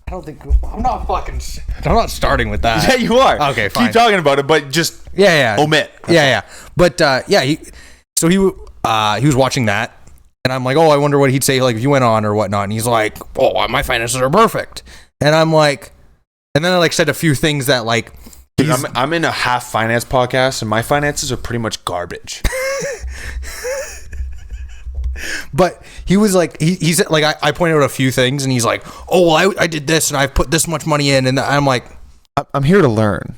I don't think I'm not starting with that. Yeah, you are. Okay, fine. Keep talking about it, but just omit. Yeah. But he was watching that, and I'm like, oh, I wonder what he'd say like if you went on or whatnot. And he's like, oh, my finances are perfect. And I'm like, and then I like said a few things that like. Dude, I'm in a half finance podcast, and my finances are pretty much garbage. But he was like, he said, like, I pointed out a few things, and he's like, oh, well, I did this, and I put this much money in, and I'm like, I'm here to learn.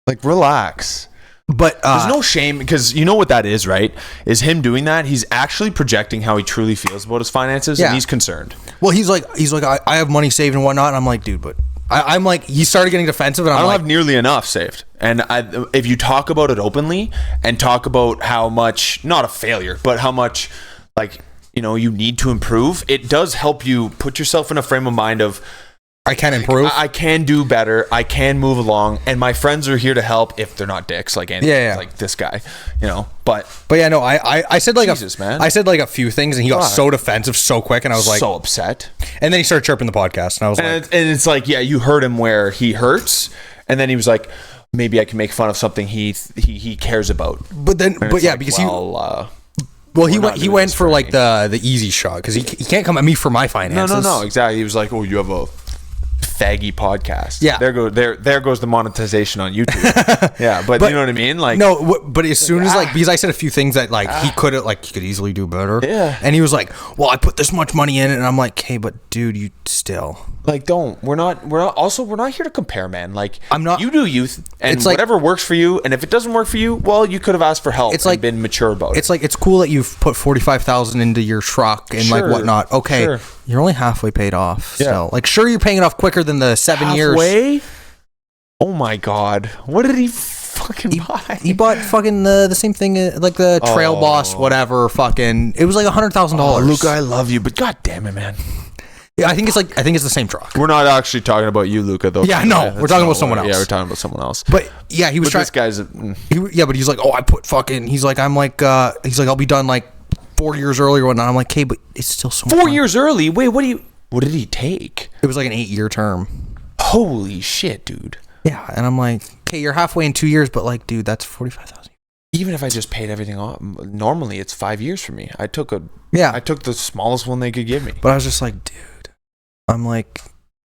Like, relax. But there's no shame, because you know what that is, right? Is him doing that, he's actually projecting how he truly feels about his finances, and he's concerned. Well, he's like, I have money saved and whatnot, and I'm like, dude, but I'm like, he started getting defensive, and I don't have nearly enough saved. And if you talk about it openly and talk about how much, not a failure, but how much, like, you know, you need to improve, it does help you put yourself in a frame of mind of, I can improve. I can do better. I can move along, and my friends are here to help if they're not dicks like Andy, like this guy, you know. But yeah, no, I said like man. I said like a few things, and he got so defensive so quick, and I was like so upset. And then he started chirping the podcast, and I was and it's like, yeah, you heard him where he hurts, and then he was like, maybe I can make fun of something he cares about. But then, but yeah, like, because he went for like the easy shot because he can't come at me for my finances. No, exactly. He was like, oh, you have a faggy podcast. Yeah, there goes the monetization on YouTube. Yeah, but you know what I mean? Like, no, but as soon as like, because I said a few things that like he could easily do better. Yeah, and he was like, well, I put this much money in it, and I'm like, hey, but dude, you still like we're not here to compare, man. Like, I'm not. You do you, and it's like, whatever works for you, and if it doesn't work for you, well, you could have asked for help. It's like been mature about it. It's like, it's cool that you've put $45,000 into your truck and like whatnot. Okay, you're only halfway paid off. Yeah, still. Like, sure, you're paying it off quicker than the 7 years. Halfway? Oh my god, what did he fucking buy? He bought fucking the same thing, like the Trail Boss, whatever. Fucking, it was like $100,000. Oh, Luca, I love you, but god damn it, man. Yeah, I think it's the same truck. We're not actually talking about you, Luca, though. Yeah, no, we're talking about someone else. Yeah, we're talking about someone else. But yeah, he was trying. This guy's. But he's like, oh, I put fucking. He's like, I'll be done like 4 years earlier. And I'm like, hey, but it's still so. 4 years early. Wait, what did he take? It was like an 8-year term. Holy shit, dude. Yeah, and I'm like, okay, you're halfway in 2 years, but like, dude, that's $45,000. Even if I just paid everything off, normally it's 5 years for me. I took the smallest one they could give me. But I was just like, dude. I'm like,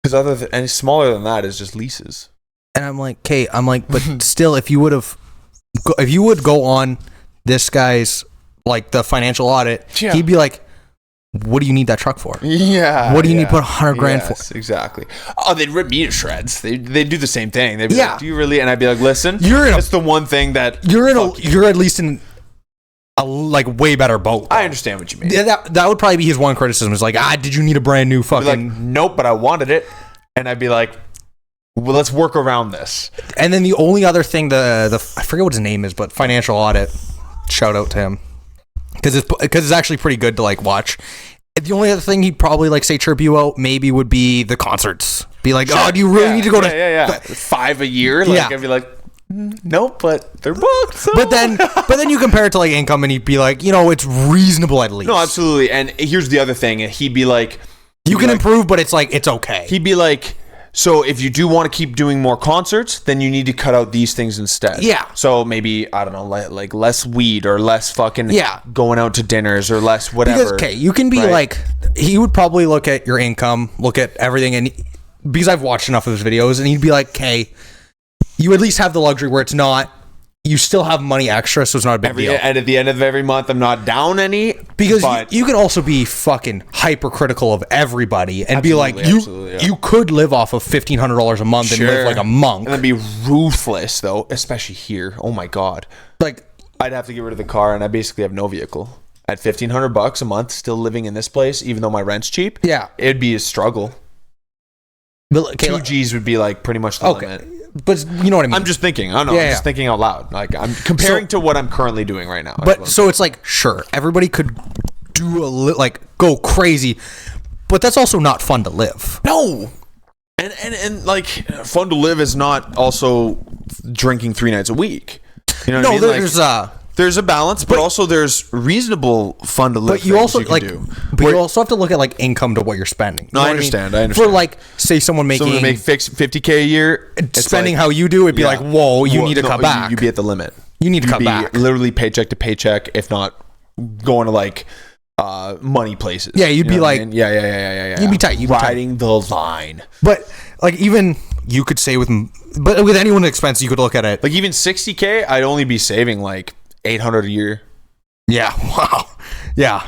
because any smaller than that is just leases. And I'm like, okay, but still, if you would go on this guy's like the financial audit, he'd be like, what do you need that truck for? Yeah. What do you need to put $100,000 for? Exactly. Oh, they'd rip me to shreds. They do the same thing. They'd be like, do you really? And I'd be like, listen, that's the one thing that you're at least in a like way better boat. I understand what you mean. Yeah, that would probably be his one criticism. Is like, did you need a brand new fucking? Like, nope, but I wanted it, and I'd be like, well, let's work around this. And then the only other thing, I forget what his name is, but financial audit. Shout out to him because it's actually pretty good to like watch. The only other thing he'd probably like say chirp you out maybe would be the concerts. Be like, oh, do you really need to go to 5 a year? Like, I'd be like, nope, but they're booked. So. But then you compare it to like income, and he'd be like, it's reasonable at least. No, absolutely. And here's the other thing. He'd be like, you can improve, but it's like, it's okay. He'd be like, so if you do want to keep doing more concerts, then you need to cut out these things instead. Yeah. So maybe, I don't know, like less weed or less fucking going out to dinners or less whatever. Because, you can be like, he would probably look at your income, look at everything, and because I've watched enough of his videos, and he'd be like, okay, you at least have the luxury where it's not, you still have money extra, so it's not a big deal. And at the end of every month, I'm not down any. Because you can also be fucking hypercritical of everybody and be like, you could live off of $1,500 a month and live like a monk. And then be ruthless, though, especially here. Oh my God. Like, I'd have to get rid of the car, and I basically have no vehicle. At $1,500 a month, still living in this place, even though my rent's cheap. Yeah. It'd be a struggle. But 2 G's would be like pretty much the limit. But you know what I mean? I'm just thinking. I don't know. I'm just thinking out loud. Like, I'm comparing to what I'm currently doing right now. But so it's like, sure, everybody could do go crazy, but that's also not fun to live. No. And like, fun to live is not also drinking 3 nights a week. You know what I mean? There's a balance, but also there's reasonable fun to live. But you also like, do. but you also have to look at like income to what you're spending. You No, know I what understand. mean? I understand. For like, say someone making make fix $50K a year, it's spending like, how you do, it'd be like, whoa, you need to cut back. You'd be at the limit. You need to You'd cut be back. literally paycheck to paycheck, if not going to like money places. Yeah, you'd You be know what I like, mean? Yeah. You'd be tight. You'd be tight. Riding the line. But like, even you could say with anyone's expense, you could look at it. Like even $60K, I'd only be saving like $800 a year. Yeah. Wow. Yeah.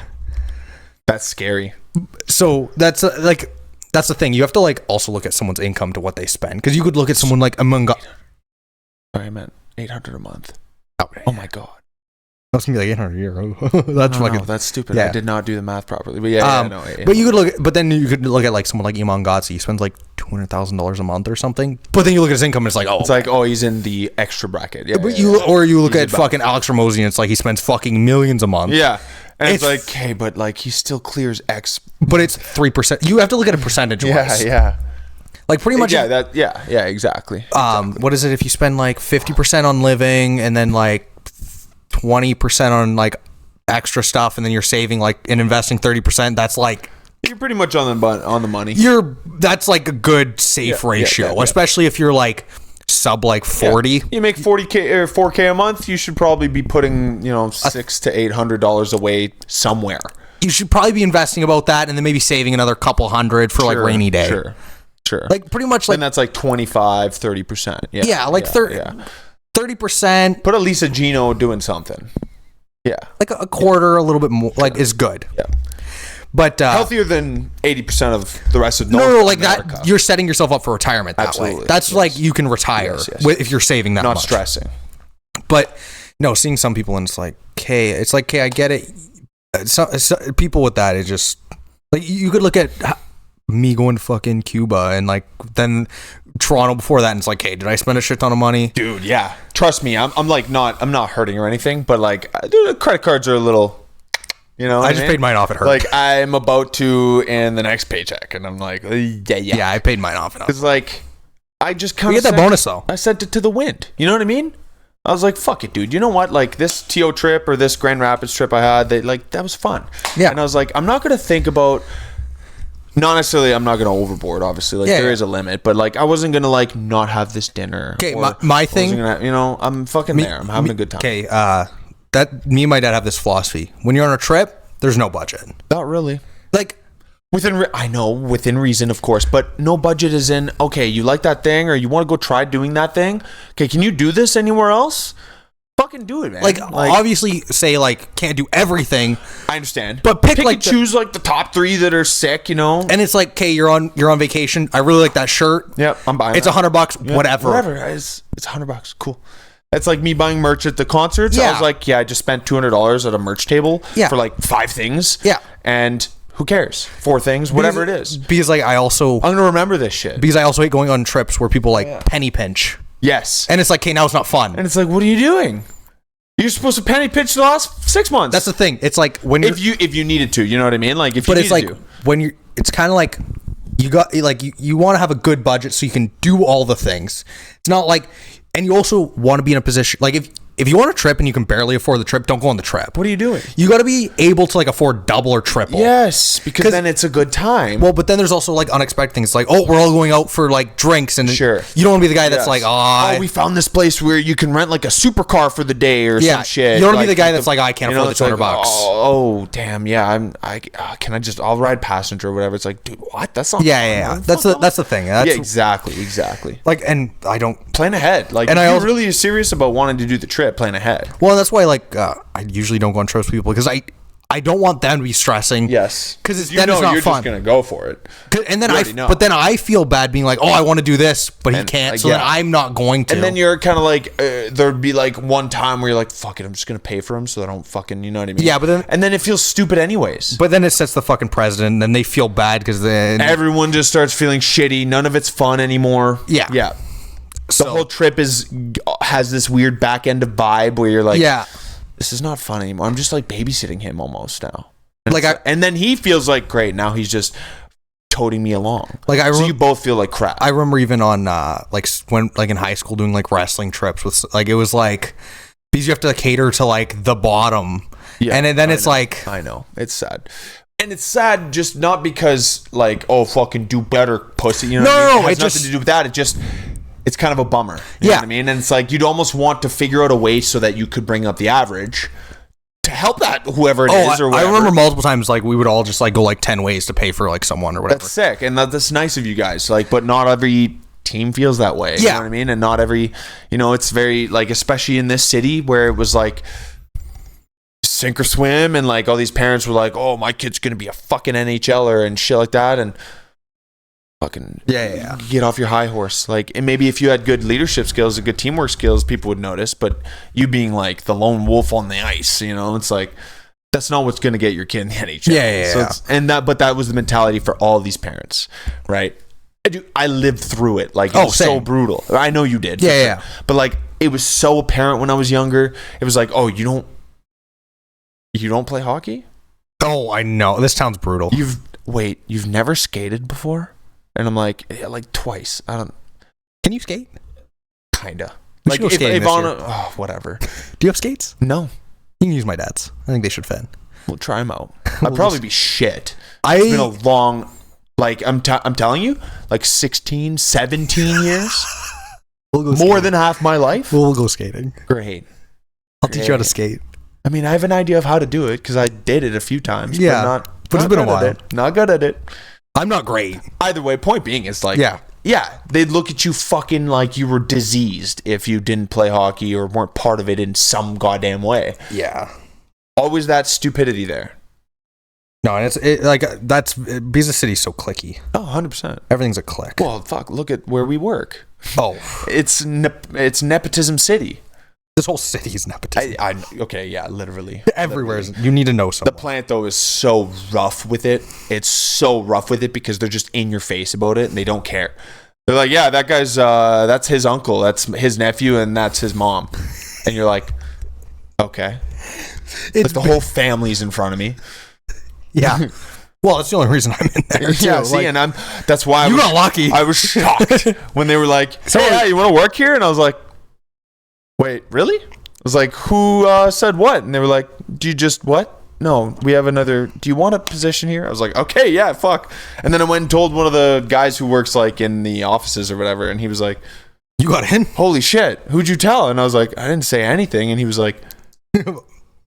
That's scary. So that's that's the thing. You have to like also look at someone's income to what they spend, because you could look at someone like among. Sorry, I meant $800 a month. Oh my god. That's gonna be like 800 a year. That's No, like that's stupid. Yeah. I did not do the math properly. But yeah, But you could look at, but then you could look at like someone like Iman Gotzi. He spends like $200,000 a month or something. But then you look at his income and it's like, oh, it's like, oh, he's in the extra bracket. Yeah. But you look at fucking Alex Ramosi and it's like he spends fucking millions a month. Yeah. And it's like, okay, but like he still clears X. But it's 3%. You have to look at it percentage wise. Yeah. Like pretty much. Yeah, exactly. What is it if you spend like 50% on living and then like 20% on like extra stuff, and then you're saving like and investing 30%? That's like, you're pretty much on the money. That's like a good safe ratio, yeah. especially if you're like sub like 40. Yeah. You make 40K or 4K a month, you should probably be putting, $600 to $800 away somewhere. You should probably be investing about that, and then maybe saving another couple hundred for like rainy day. Sure. Like pretty much like, and that's like 25-30%. Yeah, like 30%. Put at least a Gino doing something. Yeah. Like a quarter, a little bit more, like is good. Yeah. But healthier than 80% of the rest of North America. like that. You're setting yourself up for retirement that way. That's like you can retire if you're saving that much. Not stressing. But no, seeing some people and it's like, okay, I get it. People with that, it's just like you could look at me going to fucking Cuba and like then Toronto before that, and it's like, hey, did I spend a shit ton of money? Dude, yeah. Trust me, I'm not hurting or anything, but like dude, credit cards are a little, I just paid mine off at Hurt. Like I'm about to in the next paycheck, and I'm like, yeah, I paid mine off. It's like I just kind of get that bonus though. I sent it to the wind. You know what I mean? I was like, fuck it, dude. You know what? Like this TO trip or this Grand Rapids trip I had, that was fun. Yeah. And I was like, I'm not gonna think about. Not necessarily, I'm not going to overboard, obviously. Like, there is a limit. But, like, I wasn't going to, like, not have this dinner. Okay, my thing... I'm fucking there. I'm having a good time. Okay, me and my dad have this philosophy. When you're on a trip, there's no budget. Not really. Like... within reason, of course. But no budget is in, okay, you like that thing or you want to go try doing that thing? Okay, can you do this anywhere else? Fucking do it, man. Like obviously say like can't do everything. I understand, but pick like and choose like the top 3 that are sick, And it's like, okay, you're on vacation. I really like that shirt. Yep, I'm buying. It's $100, whatever. It's $100. Cool. It's like me buying merch at the concerts. I was like, I just spent $200 at a merch table for like 5 things. Yeah, and who cares? 4 things, whatever it is. Because like I'm gonna remember this shit. Because I also hate going on trips where people like penny pinch. Yes. And it's like, okay, now it's not fun. And it's like, what are you doing? You're supposed to penny pinch the last 6 months. That's the thing. It's like when if you needed to, you know what I mean? Like if you it's like when you're, it's kind of like you got like you want to have a good budget so you can do all the things. It's not like, and you also want to be in a position like if you want a trip and you can barely afford the trip, don't go on the trip. What are you doing? You got to be able to like afford double or triple. Yes, because then it's a good time. Well, but then there's also like unexpected things like, oh, we're all going out for like drinks, and sure, you don't want to be the guy that's like, we found this place where you can rent like a supercar for the day or some shit. You don't want to be the guy that's like, I can't afford the $200. Oh, damn, yeah, I'll ride passenger or whatever. It's like, dude, what? That's not. Yeah. That's the thing. Exactly. Like, and I don't plan ahead. Like, and if you're really serious about wanting to do the trip, plan ahead. Well, that's why like I usually don't go on trips with people because I don't want them to be stressing. Yes, because it's not fun. You're just gonna go for it. And then but then I feel bad being like, oh, I want to do this, but he can't, so then I'm not going to. And then you're kind of like, there'd be like one time where you're like, fuck it, I'm just gonna pay for him so I don't fucking, you know what I mean? Yeah, but then it feels stupid anyways. But then it sets the fucking president, and then they feel bad because then everyone just starts feeling shitty. None of it's fun anymore. Yeah. The whole trip has this weird back end of vibe where you're like, this is not fun anymore. I'm just like babysitting him almost now. And then he feels like, great, now he's just toting me along. So you both feel like crap. I remember even on like when like in high school doing like wrestling trips with like it was like because you have to cater to like the bottom. Yeah, and then it's like, I know, it's sad. And it's sad just not because like, oh, fucking do better, pussy. You know what I mean? It has nothing to do with that. It's kind of a bummer. You know what I mean? And it's like, you'd almost want to figure out a way so that you could bring up the average to help that whoever it is or whatever. I remember multiple times like we would all just like go like 10 ways to pay for like someone or whatever. That's sick. And that's nice of you guys. Like, but not every team feels that way. You know what I mean? And not every, it's very like, especially in this city where it was like, sink or swim, and like all these parents were like, oh, my kid's gonna be a fucking NHLer and shit like that, and fucking get off your high horse. Like, and maybe if you had good leadership skills and good teamwork skills, people would notice, but you being like the lone wolf on the ice, it's like, that's not what's gonna get your kid in the NHL. But that was the mentality for all these parents, right? I lived through it. Like, it was so brutal. I know you did. Sure. But like, it was so apparent when I was younger. It was like, oh, you don't play hockey? Oh, I know. This sounds brutal. You've never skated before? And I'm like, yeah, like twice. I don't. Can you skate? Kinda. Like if on whatever. Do you have skates? No. You can use my dad's. I think they should fit. We'll try them out. I'd probably be shit. It's been a long, like I'm telling you, like 16, 17 years. More than half my life. We'll go skating. Great. I'll teach you how to skate. I mean, I have an idea of how to do it because I did it a few times. Yeah, but it's been a while. Not good at it. I'm not great. Either way, point being, it's like, they'd look at you fucking like you were diseased if you didn't play hockey or weren't part of it in some goddamn way. Yeah. Always that stupidity there. No, and that's because the city's so cliquey. Oh, 100%. Everything's a click. Well, fuck, look at where we work. Oh. It's nepotism city. This whole city is nepotism. Okay, yeah, literally. Everywhere. You need to know someone. The plant, though, is so rough with it. It's so rough with it because they're just in your face about it and they don't care. They're like, yeah, that guy's, that's his uncle, that's his nephew, and that's his mom. And you're like, okay. Like the whole family's in front of me. Yeah. Well, that's the only reason I'm in there. Too. Yeah, see, and that's why you got lucky. I was shocked when they were like, hey, yeah, you want to work here? And I was like, wait, really? I was like, who said what? And they were like, do you just what? No, we have another. Do you want a position here? I was like, okay, yeah, fuck. And then I went and told one of the guys who works like in the offices or whatever, and he was like, you got in? Holy shit, who'd you tell? And I was like, I didn't say anything. And he was like,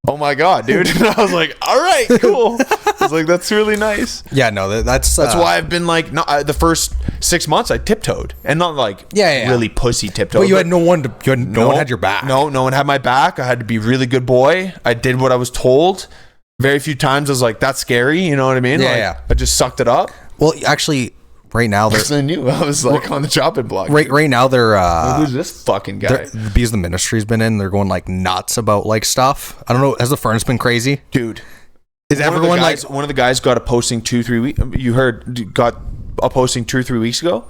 oh my god, dude. And I was like, all right, cool. I was like, that's really nice. Yeah, no, that's why I've been like, the first 6 months I tiptoed, and not like really pussy tiptoed. But you had no one had your back. No one had my back. I had to be a really good boy. I did what I was told. Very few times I was like, that's scary. You know what I mean? Yeah. I just sucked it up. Well, actually, right now I knew I was like on the chopping block. Right now they're who's this fucking guy? Because the ministry's been in, they're going like nuts about like stuff. I don't know. Has the furnace been crazy, dude? Is everyone like one of the guys got a posting 2-3 weeks? You heard got a posting 2 or 3 weeks ago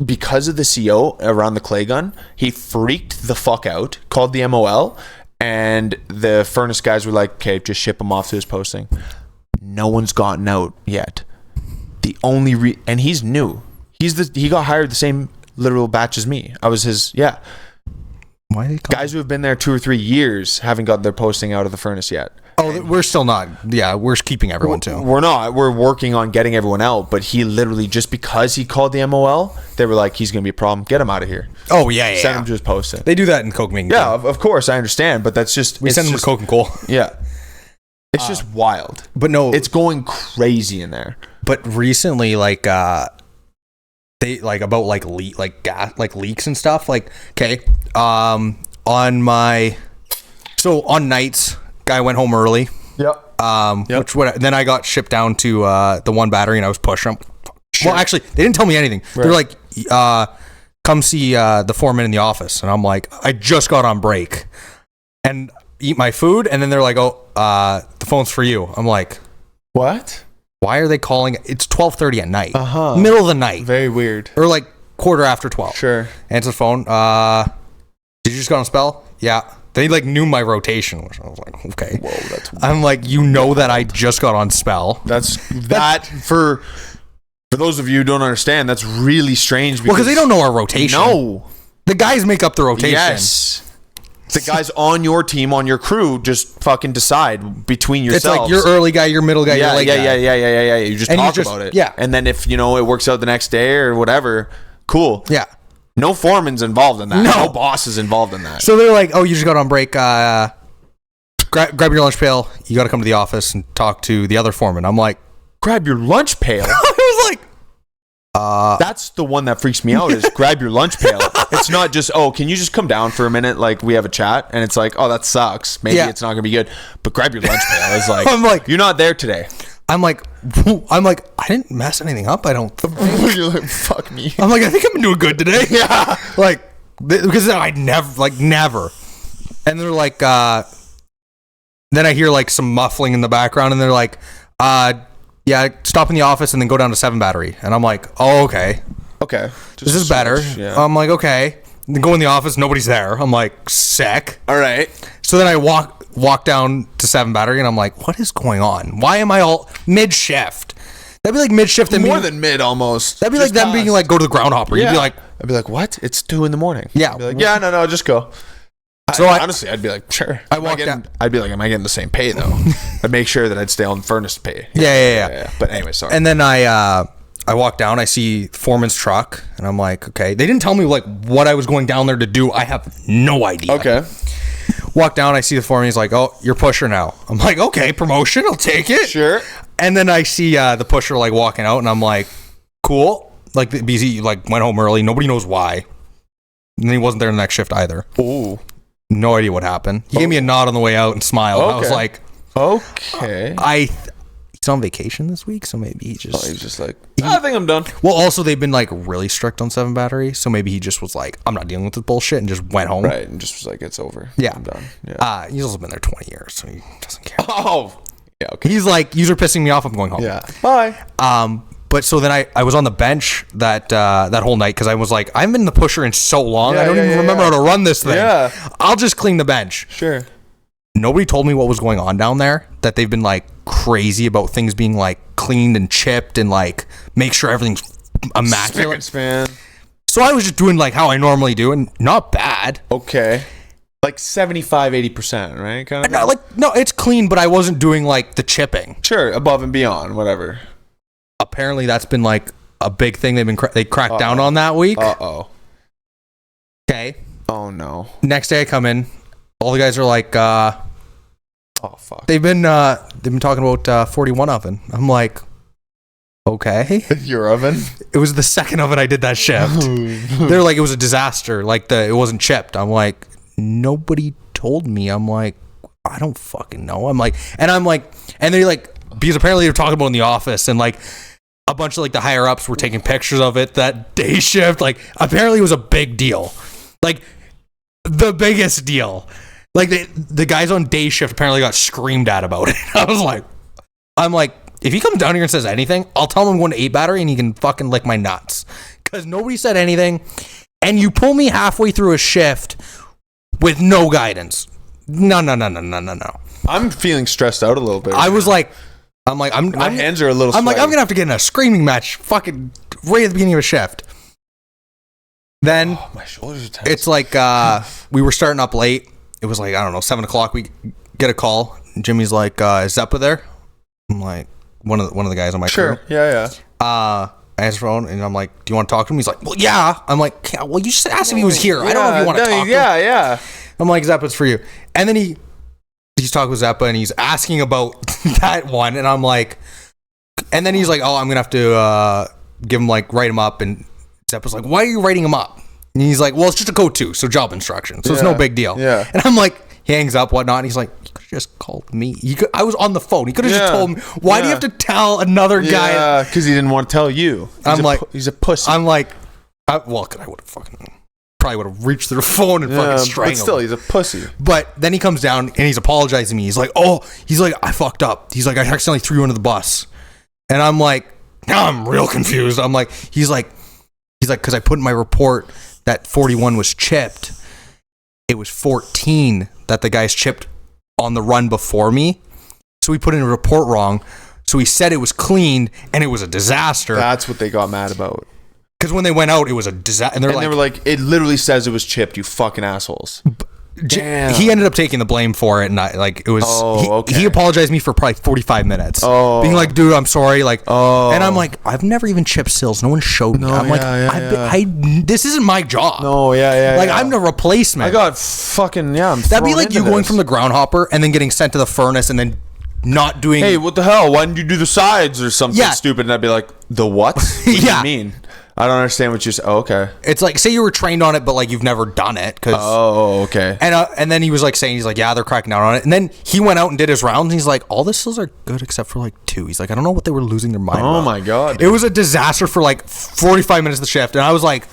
because of the CO around the clay gun. He freaked the fuck out. Called the MOL. And the furnace guys were like, okay, just ship him off to his posting. No one's gotten out yet. The only and he's new. He got hired the same literal batch as me. I was his, Why are they guys who have been there 2 or 3 years haven't got their posting out of the furnace yet. Oh, we're still not. Yeah, we're keeping everyone too. We're not. We're working on getting everyone out. But he literally, just because he called the MOL, they were like, he's going to be a problem. Get him out of here. Oh, yeah. Send him to his posting. They do that in Coke making. Yeah, of course. I understand. But that's just... We send them to Coke and Coal. Yeah. It's just wild. But no... It's going crazy in there. But recently, like... they, like, about, like, gas, like, leaks and stuff. Like, okay. On my... So, on nights... Guy went home early. Yep. Then I got shipped down to the one battery and I was pushing them. Sure. Well, actually, they didn't tell me anything. Right. They're like, come see the foreman in the office. And I'm like, I just got on break and eat my food. And then they're like, oh, the phone's for you. I'm like, what? Why are they calling? It's 12:30 at night. Uh-huh. Middle of the night. Very weird. Or like quarter after 12. Sure. Answer the phone. Did you just go on spell? Yeah. They like knew my rotation, which I was like, okay. Whoa, that's weird. I'm like, that I just got on spell. That's for those of you who don't understand, that's really strange. Because they don't know our rotation. No. The guys make up the rotation. Yes. The guys on your team, on your crew, just fucking decide between yourselves. It's like you're early guy, you're middle guy, you're late guy. Yeah. You just talk about it. Yeah. And then if, it works out the next day or whatever, cool. Yeah. No foreman's involved in that. No. No boss is involved in that. So they're like, oh, you just got on break. Grab your lunch pail. You got to come to the office and talk to the other foreman. I'm like, grab your lunch pail? I was like, that's the one that freaks me out is grab your lunch pail. It's not just, oh, can you just come down for a minute? Like we have a chat and it's like, oh, that sucks. Maybe it's not going to be good. But grab your lunch pail. It's like, I'm like, you're not there today. I'm like, I didn't mess anything up. I don't think. You're like, fuck me. I'm like, I think I've been doing good today. Yeah. Like, because I never. And they're like, then I hear like some muffling in the background and they're like, yeah, stop in the office and then go down to 7 Battery. And I'm like, oh, okay. Okay. This is better. Yeah. I'm like, okay. Then go in the office. Nobody's there. I'm like, sick. All right. So then I walk down to 7 Battery and I'm like, what is going on? Why am I all mid-shift? That'd be like mid-shift. More than mid almost. That'd be like them being like, go to the ground hopper. Yeah. You'd be like, I'd be like, what? It's 2 a.m. Yeah. I'd be like, yeah, no, just go. So honestly, I'd be like, sure. I walked down. I'd be like, am I getting the same pay though? I'd make sure that I'd stay on furnace pay. Yeah. But anyway, sorry. And then I walk down, I see foreman's truck, and I'm like, okay. They didn't tell me like what I was going down there to do. I have no idea. Okay. Walk down, I see the foreman. He's like, oh, you're pusher now. I'm like, okay, promotion, I'll take it. Sure. And then I see the pusher like walking out, and I'm like, cool. Like the BZ like went home early. Nobody knows why. And then he wasn't there the next shift either. Ooh. No idea what happened. He gave me a nod on the way out and smiled. Okay. I was like, okay. He's on vacation this week, so maybe he just... he's just like, I think I'm done. Well, also, they've been, like, really strict on 7 Battery, so maybe he just was like, I'm not dealing with this bullshit, and just went home. Right, and just was like, it's over. Yeah. I'm done. Yeah. He's also been there 20 years, so he doesn't care. Oh! Yeah, okay. He's like, you're pissing me off, I'm going home. Yeah. Bye. But so then I was on the bench that whole night, because I was like, I've been the pusher in so long, I don't even remember how to run this thing. Yeah. I'll just clean the bench. Sure. Nobody told me what was going on down there, that they've been like crazy about things being like cleaned and chipped and like make sure everything's immaculate. Span. So I was just doing like how I normally do, and not bad. Okay. Like 75-80%, right? Kind of. No, it's clean, but I wasn't doing like the chipping. Sure, above and beyond, whatever. Apparently that's been like a big thing they cracked down on that week. Okay. Oh no. Next day I come in, all the guys are like, oh fuck. they've been talking about 41 oven. I'm like, okay. Your oven? It was the second oven I did that shift. They're like, it was a disaster. Like it wasn't chipped. I'm like, nobody told me. I'm like, I don't fucking know. And they're like, because apparently they're talking about it in the office, and like a bunch of like the higher ups were taking pictures of it that day shift. Like apparently it was a big deal. Like the biggest deal. Like the guys on day shift apparently got screamed at about it. I'm like, if he comes down here and says anything, I'll tell him I'm going to 8 Battery and he can fucking lick my nuts. Because nobody said anything. And you pull me halfway through a shift with no guidance. No. I'm feeling stressed out a little bit. I was like, my hands are a little I'm sweaty. like, I'm going to have to get in a screaming match fucking right at the beginning of a shift. Then my shoulders are tense. It's like we were starting up late. It was like, I don't know, 7 o'clock. We get a call. Jimmy's like, is Zeppa there? I'm like, one of the guys on my crew. Sure. Yeah. I answer the phone and I'm like, do you want to talk to him? He's like, well, yeah. I'm like, yeah, well, you just asked if he was here. I don't know if you want to talk to him. Yeah. I'm like, Zeppa's for you. And then he's talking with Zeppa and he's asking about that one. And I'm like, and then he's like, oh, I'm going to have to give him like, write him up. And Zeppa's like, why are you writing him up? And he's like, well, it's just a code 2, so job instruction. So it's no big deal. Yeah. And I'm like, he hangs up, whatnot. And he's like, you could have just called me. I was on the phone. He could have just told me. Why do you have to tell another guy? Yeah, because he didn't want to tell you. He's a pussy. I'm like, I would have probably would have reached their phone and fucking strangled him. But still, he's a pussy. But then he comes down and he's apologizing to me. He's like, I fucked up. He's like, I accidentally threw you under the bus. And I'm like, now I'm real confused. I'm like, he's like, because I put in my report that 41 was chipped. It was 14 that the guys chipped on the run before me. So we put in a report wrong. So he said it was cleaned and it was a disaster. That's what they got mad about. Because when they went out, it was a disaster. And they were like, it literally says it was chipped, you fucking assholes. Damn. He ended up taking the blame for it, and it was. Okay. He apologized to me for probably 45 minutes. Being like, dude, I'm sorry. Like, and I'm like, I've never even chipped sills. No one showed me. I'm this isn't my job. No, I'm the replacement. I got fucking That'd be like you going from the ground hopper and then getting sent to the furnace and then not doing. Hey, what the hell? Why didn't you do the sides or something stupid? And I'd be like, the what? What do you mean? I don't understand what you're saying. Okay. It's like, say you were trained on it, but like you've never done it. Okay. And then he was like saying, he's like, yeah, they're cracking down on it. And then he went out and did his rounds, and he's like, all the sills are good except for like 2. He's like, I don't know what they were losing their mind about. Oh my God. It was a disaster for like 45 minutes of the shift. And I was like,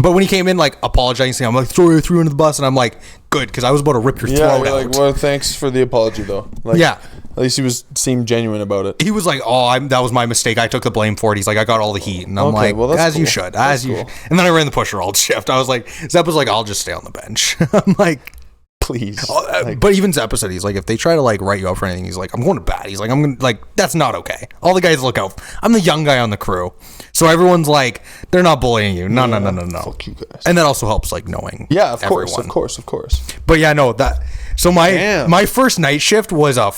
but when he came in, like, apologizing, I'm like, sorry, I threw you under the bus. And I'm like, good, because I was about to rip your throat out. Like, well, thanks for the apology, though. Like, yeah. At least he seemed genuine about it. He was like, that was my mistake. I took the blame for it. He's like, I got all the heat. And I'm like, well, as cool. You should. As you should. And then I ran the pusher all shift. I was like, Zepp was like, I'll just stay on the bench. I'm like, please. But even Zepp said, he's like, if they try to like write you up for anything, he's like, I'm going to bat. He's like, I'm going to, like, that's not okay. All the guys look out. I'm the young guy on the crew. So everyone's like, they're not bullying you. No. Fuck you guys. And that also helps, like, knowing. Yeah, of everyone. course. But yeah, no, that. So my first night shift was a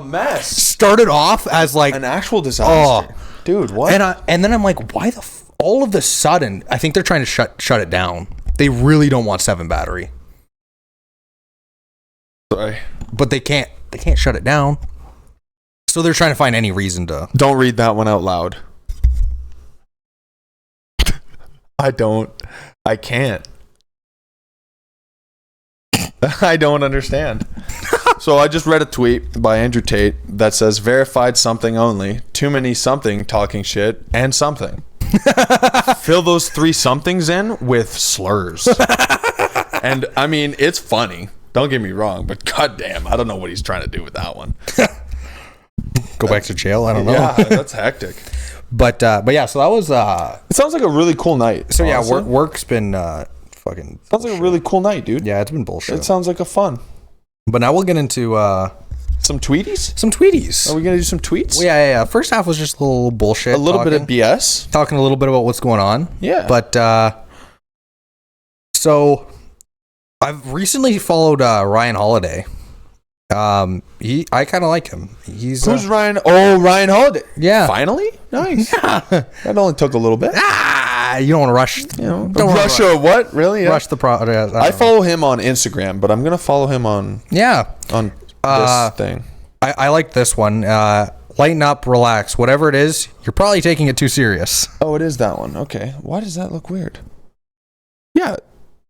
mess. Started off as like an actual disaster. Dude, what? And then I'm like, why all of a sudden, I think they're trying to shut it down. They really don't want 7 battery. Sorry. But they can't shut it down. So they're trying to find any reason to. Don't read that one out loud. I can't. I don't understand. So I just read a tweet by Andrew Tate that says verified something only, too many something talking shit, and something. Fill those 3 somethings in with slurs. And I mean, it's funny. Don't get me wrong, but goddamn, I don't know what he's trying to do with that one. Go back to jail? I don't know. Yeah, that's hectic. But yeah, so that was it sounds like a really cool night. So honestly. Yeah, work's been fucking sounds bullshit. Like a really cool night, dude. Yeah, it's been bullshit. It sounds like a fun. But now we'll get into some tweeties? Some tweeties. Are we going to do some tweets? Well, yeah. First half was just a little bullshit. A little bit of BS. Talking a little bit about what's going on. Yeah. But so I've recently followed Ryan Holiday. I kind of like him. Who's Ryan? Oh, Ryan Holiday. Yeah. Finally? Nice. Yeah. That only took a little bit. You don't want to rush. Don't rush or what? Really? Yeah. Rush the product. I follow him on Instagram, but I'm going to follow him on this thing. I like this one. Lighten up, relax. Whatever it is, you're probably taking it too serious. Oh, it is that one. Okay. Why does that look weird? Yeah.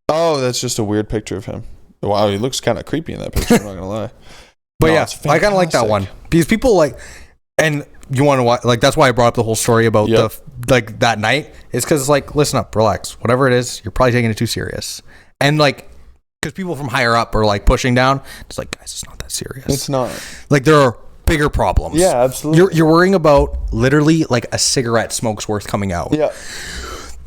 Oh, that's just a weird picture of him. Wow, he looks kind of creepy in that picture, I'm not going to lie. But no, yeah, I kind of like that one. Because people like, and you want to watch, like, that's why I brought up the whole story about that night. It's because it's like, listen up, relax. Whatever it is, you're probably taking it too serious. And like, because people from higher up are like pushing down. It's like, guys, it's not that serious. It's not. Like, there are bigger problems. Yeah, absolutely. You're worrying about literally like a cigarette smoke's worth coming out. Yeah.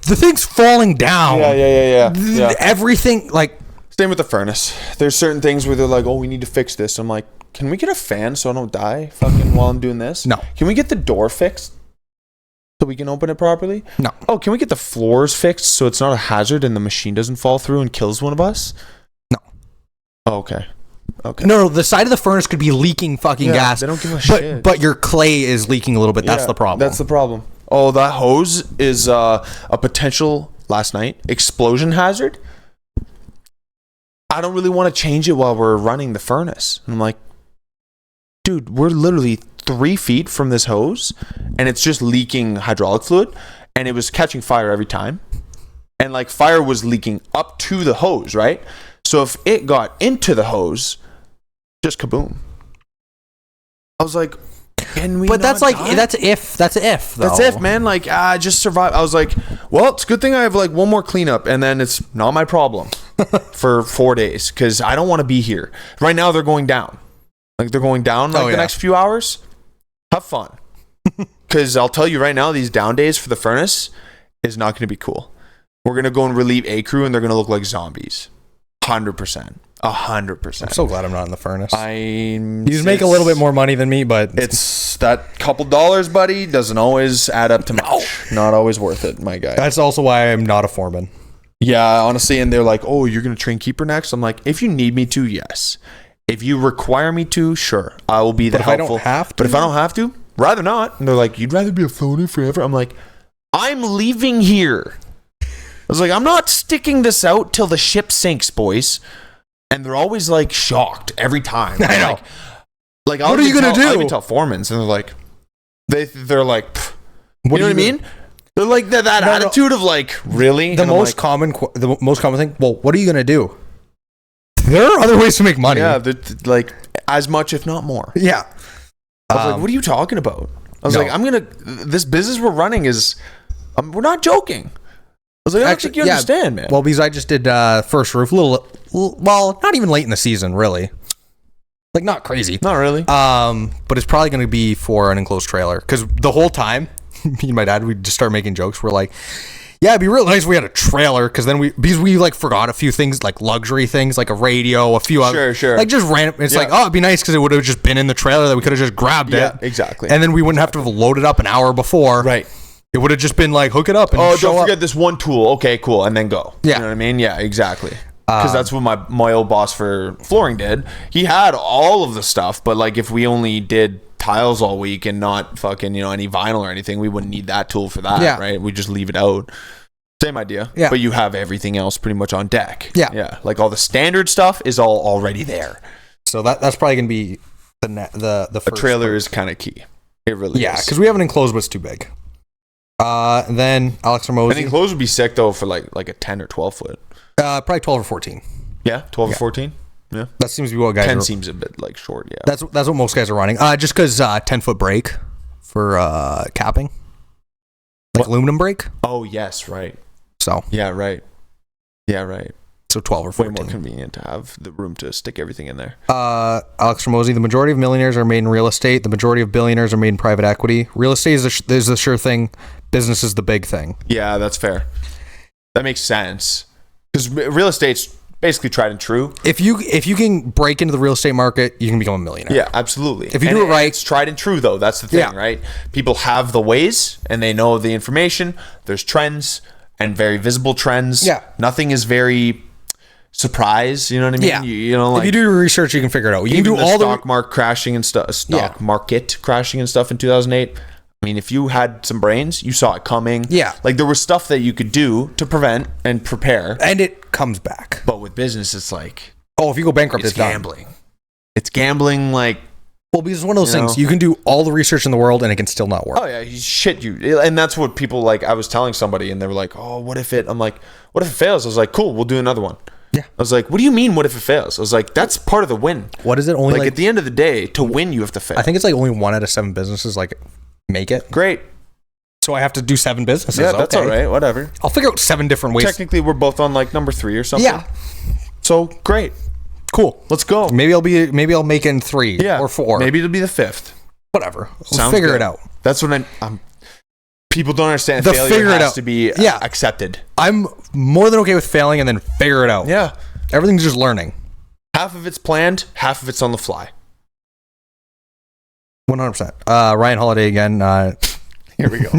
The thing's falling down. Yeah. Everything, like. Same with the furnace. There's certain things where they're like, oh, we need to fix this. I'm like, can we get a fan so I don't die fucking while I'm doing this? No. Can we get the door fixed so we can open it properly? No. Oh, can we get the floors fixed so it's not a hazard and the machine doesn't fall through and kills one of us? No. Oh, okay. No, the side of the furnace could be leaking fucking gas. They don't give a shit. But your clay is leaking a little bit. That's the problem. That's the problem. Oh, that hose is a potential, last night, explosion hazard. I don't really want to change it while we're running the furnace. And I'm like, dude, we're literally 3 feet from this hose and it's just leaking hydraulic fluid and it was catching fire every time. And like fire was leaking up to the hose, right? So if it got into the hose, just kaboom. I was like, can we? But that's like die? that's if though. That's if, man. Like, just survive. I was like, well, it's a good thing I have like one more cleanup, and then it's not my problem for 4 days because I don't want to be here. Right now, they're going down. Like they're going down the next few hours. Have fun, because I'll tell you right now, these down days for the furnace is not going to be cool. We're gonna go and relieve a crew, and they're gonna look like zombies. 100%. 100%. I'm so glad I'm not in the furnace. You make a little bit more money than me, but it's that couple dollars, buddy, doesn't always add up to much. Not always worth it, my guy. That's also why I'm not a foreman. Yeah, honestly, and they're like, "Oh, you're gonna train keeper next?" I'm like, "If you need me to, yes. If you require me to, sure, I will be the helpful. If I don't have to, but if I don't have to, rather not." And they're like, "You'd rather be a phony forever?" I'm like, "I'm leaving here." I was like, "I'm not sticking this out till the ship sinks, boys." And they're always like shocked every time. I know. Like, what are you gonna do? I even tell Foremans, and they're like, they're like, "Pfft." What you know what I mean? They're like that attitude of like, really? The most common thing. Well, what are you gonna do? There are other ways to make money. Yeah, like as much, if not more. Yeah. I was like, what are you talking about? I was like, this business we're running is, we're not joking. I was like, I don't think you understand, man. Well, because I just did first roof, well, not even late in the season, really. Like, not crazy. Not really. But it's probably going to be for an enclosed trailer. Because the whole time, me and my dad, we just started making jokes. We're like, yeah, it'd be real nice if we had a trailer. Because we like forgot a few things, like luxury things, like a radio, a few other. Sure. Like just random. It's like, oh, it'd be nice because it would have just been in the trailer that we could have just grabbed it. Yeah, exactly. And then we wouldn't have to have loaded up an hour before. Right. It would have just been like, hook it up and don't forget this one tool. Okay, cool. And then go. Yeah. You know what I mean? Yeah, exactly. Because that's what my old boss for flooring did. He had all of the stuff, but like if we only did tiles all week and not fucking, any vinyl or anything, we wouldn't need that tool for that, right? We just leave it out. Same idea. Yeah. But you have everything else pretty much on deck. Yeah. Yeah. Like all the standard stuff is all already there. So that's probably going to be the first trailer is kind of key. It really is. Yeah, because we have an enclosed, but it's too big. Then Alex Ramosi. An enclosed would be sick though for like a 10 or 12 foot. Probably 12 or 14. Yeah, 12 or 14. Yeah, that seems to be what guys. 10 seems a bit like short. Yeah, that's what most guys are running. Just because 10-foot break for capping, like aluminum break. Oh yes, right. So yeah, right. So 12 or 14. Way more convenient to have the room to stick everything in there. Alex Ramosi, the majority of millionaires are made in real estate. The majority of billionaires are made in private equity. Real estate is the sure thing. Business is the big thing. Yeah, that's fair. That makes sense. Because real estate's basically tried and true. If you can break into the real estate market, you can become a millionaire. Yeah, absolutely. If you do it right. It's tried and true, though. That's the thing, right? People have the ways, and they know the information. There's trends, and very visible trends. Yeah. Nothing is very surprise, you know what I mean? Yeah. Like, if you do your research, you can figure it out. You can do all the stock market crashing and stuff. Market crashing and stuff in 2008. I mean, if you had some brains, you saw it coming. Yeah. Like there was stuff that you could do to prevent and prepare. And it comes back. But with business, it's like, oh, if you go bankrupt, it's gambling. Done. It's gambling like. Well, because it's one of those things. You can do all the research in the world and it can still not work. Oh, yeah. Shit, you. And that's what people like. I was telling somebody and they were like, oh, what if it? I'm like, what if it fails? I was like, cool, we'll do another one. Yeah. I was like, what do you mean, what if it fails? I was like, that's part of the win. What is it? Only like at the end of the day, to win, you have to fail. I think it's like only 1 out of 7 businesses like make it. Great. So I have to do 7 businesses. Yeah, that's all right. Whatever. I'll figure out 7 different ways. Technically, we're both on like number 3 or something. Yeah. So great. Cool. Let's go. Maybe I'll make it in 3 or 4. Maybe it'll be the 5th. Whatever. We'll figure it out. That's what I'm. People don't understand. The failure figure it has out. to be accepted. I'm more than okay with failing and then figure it out. Yeah. Everything's just learning. Half of it's planned. Half of it's on the fly. 100%. Ryan Holiday again. Here we go.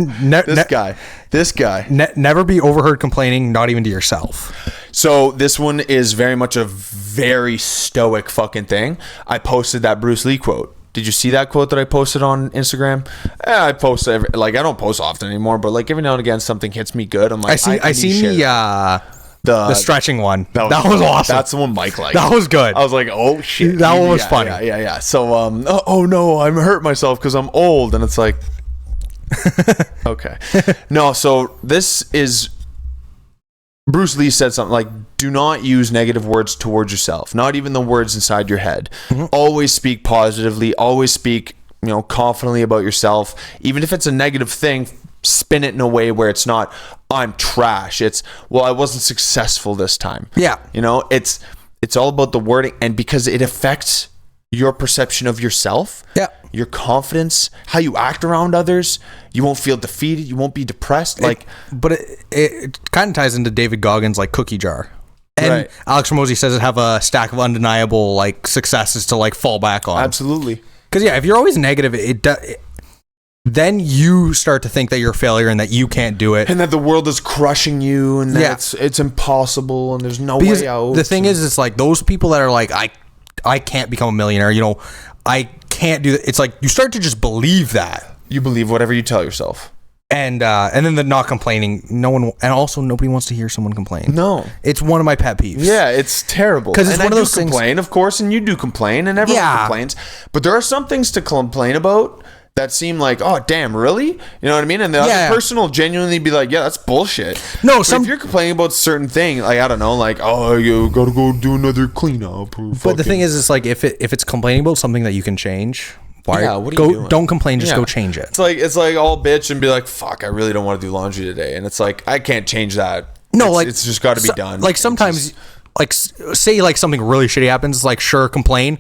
This guy. Never be overheard complaining, not even to yourself. So this one is very much a very stoic fucking thing. I posted that Bruce Lee quote. Did you see that quote that I posted on Instagram? I post I don't post often anymore, but like every now and again something hits me good. I'm like, I seen the stretching one. That was awesome. That's the one Mike liked. That was good. I was like, oh shit. That one was funny. Yeah. So oh no, I'm hurt myself because I'm old, and it's like. Okay. No, so this is Bruce Lee said something like, do not use negative words towards yourself, not even the words inside your head. Mm-hmm. Always speak positively, always speak, confidently about yourself. Even if it's a negative thing, spin it in a way where it's not, I'm trash. It's, well, I wasn't successful this time. Yeah. It's all about the wording, and because it affects your perception of yourself, your confidence, how you act around others, you won't feel defeated, you won't be depressed. But it kind of ties into David Goggins' like cookie jar, and Alex Ramosi says it have a stack of undeniable like successes to like fall back on. Absolutely. Because if you're always negative, then you start to think that you're a failure and that you can't do it. And that the world is crushing you and that it's impossible and there's no way out. The thing is, it's like those people that are like, I can't become a millionaire, you know, I can't do that. It's like you start to just believe that. You believe whatever you tell yourself. And then the not complaining, nobody wants to hear someone complain. No. It's one of my pet peeves. Yeah, it's terrible. Because it's one of those things. Complain, of course, and you do complain, and everyone complains. But there are some things to complain about that seem like, oh, damn, really? You know what I mean? And the other person will genuinely be like, yeah, that's bullshit. No, if you're complaining about certain thing, like, I don't know, like, oh, you gotta go do another cleanup. But the thing is, it's like, if it's complaining about something that you can change, what are you doing? Don't complain, just go change it. It's like all bitch and be like, fuck, I really don't want to do laundry today. And it's like, I can't change that. No, it's just got to be done. Like sometimes, like say like something really shitty happens, like sure, complain,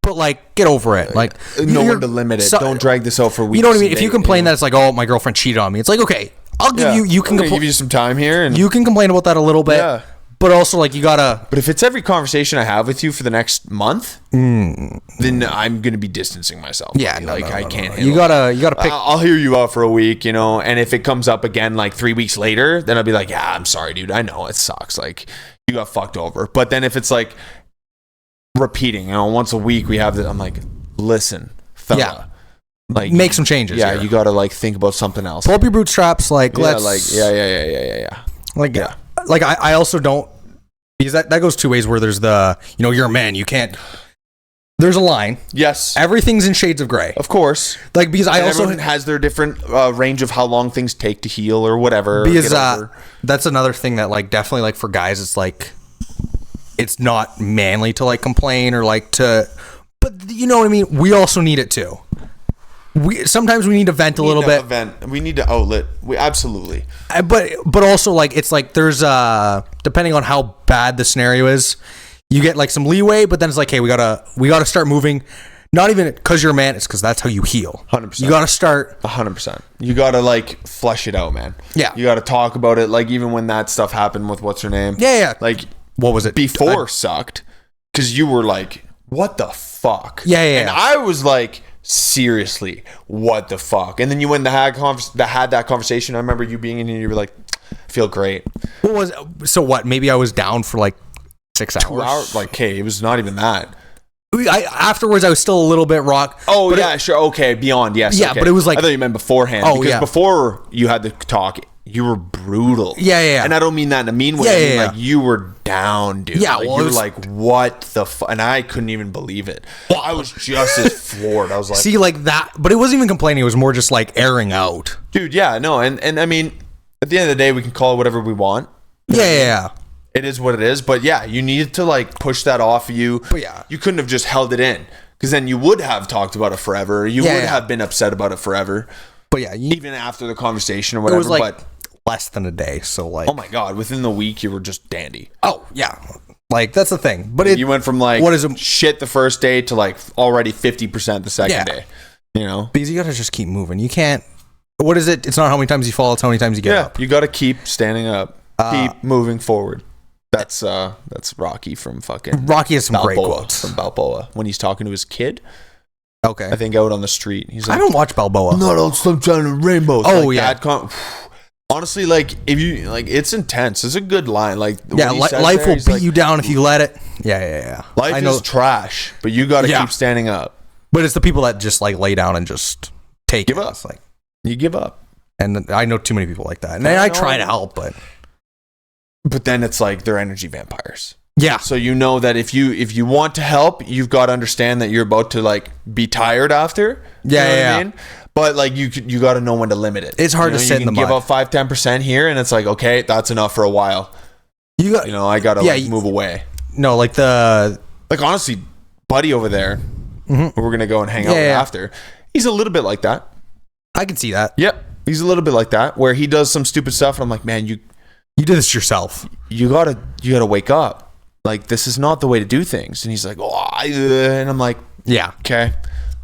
but like get over it. Like know when to limit it. Don't drag this out for weeks. You know what I mean? If you complain that it's like, oh, my girlfriend cheated on me, it's like, okay, I'll give you. You can give you some time here, and you can complain about that a little bit. Yeah. But also, like, you gotta. But if it's every conversation I have with you for the next month, then I'm gonna be distancing myself. Yeah, I can't. You gotta pick. I'll hear you out for a week, you know. And if it comes up again like 3 weeks later, then I'll be like, yeah, I'm sorry, dude. I know it sucks. Like, you got fucked over. But then if it's like repeating, you know, once a week we have this, I'm like, listen, fella. Yeah. Like, make some changes. Yeah, here. you gotta like think about something else. Pull up your bootstraps. Like, let's. Yeah. Like, yeah. Like I also don't, because that goes two ways, where there's the, you know, you're a man, you can't, there's a line. Yes. Everything's in shades of gray. Of course. Like, because I also everyone has their different range of how long things take to heal or whatever. Because that's another thing that, like, definitely, like, for guys, it's like, it's not manly to like complain or like to, but you know what I mean? We also need it too. Sometimes we need to vent a little bit. We need to outlet. We absolutely. But also, like, it's like there's depending on how bad the scenario is, you get like some leeway. But then it's like, hey, we gotta start moving. Not even because you're a man, it's because that's how you heal. 100%. You gotta start 100%. You gotta like flush it out, man. Yeah. You gotta talk about it. Like, even when that stuff happened with what's her name. Yeah. Like, what was it? Before sucked because you were like, what the fuck? Yeah. And I was like, seriously, what the fuck? And then you went and had that conversation. I remember you being in here, you were like, I feel great. What? Maybe I was down for like 6 hours. 2 hours? Like, okay, it was not even that. Afterwards, I was still a little bit rock. Oh, yeah, sure. Okay, beyond, yes. Yeah, okay. but it was like, I thought you meant beforehand. Oh, because yeah. before you had the talk, you were brutal. Yeah. And I don't mean that in a mean way. I mean, like, you were down, dude. Yeah, like, well, you were like, what the fuck? And I couldn't even believe it. I was just as floored. I was like, see, like that. But it wasn't even complaining. It was more just like airing out. Dude, yeah, no. And I mean, at the end of the day, we can call it whatever we want. Yeah. It is what it is. But yeah, you need to like push that off of you. But yeah. You couldn't have just held it in, because then you would have talked about it forever. You would have been upset about it forever. But yeah, even after the conversation or whatever. It was like but less than a day. So like, oh my God, within the week you were just dandy. Oh yeah. Like, that's the thing. But you went from like, what is it, shit the first day to like already 50% the second day. You know? Because you gotta just keep moving. You can't, what is it? It's not how many times you fall, it's how many times you get up. You gotta keep standing up. Keep moving forward. That's Rocky from fucking Rocky has some Balboa, great quotes from Balboa when he's talking to his kid. Okay. I think out on the street. He's like, I don't watch Balboa. Not on Sunshine and Rainbows. Oh, like yeah. Honestly, like, if you like, it's intense. It's a good line. Like, life will beat you down if you let it. Yeah. Life is trash, but you got to keep standing up. But it's the people that just like lay down and just give up. It's like, you give up. And I know too many people like that. And I try to help, but then it's like they're energy vampires. Yeah. So you know that if you want to help, you've got to understand that you're about to like be tired after. Yeah. You know what I mean? But like you got to know when to limit it. It's hard to sit in the mud. You can give up 5-10% here, and it's like, okay, that's enough for a while. I got to move away. No, like honestly, buddy over there, we're gonna go and hang out with after. He's a little bit like that. I can see that. Yep, he's a little bit like that, where he does some stupid stuff, and I'm like, man, you did this yourself. You gotta wake up. Like, this is not the way to do things. And he's like, and I'm like, yeah, okay.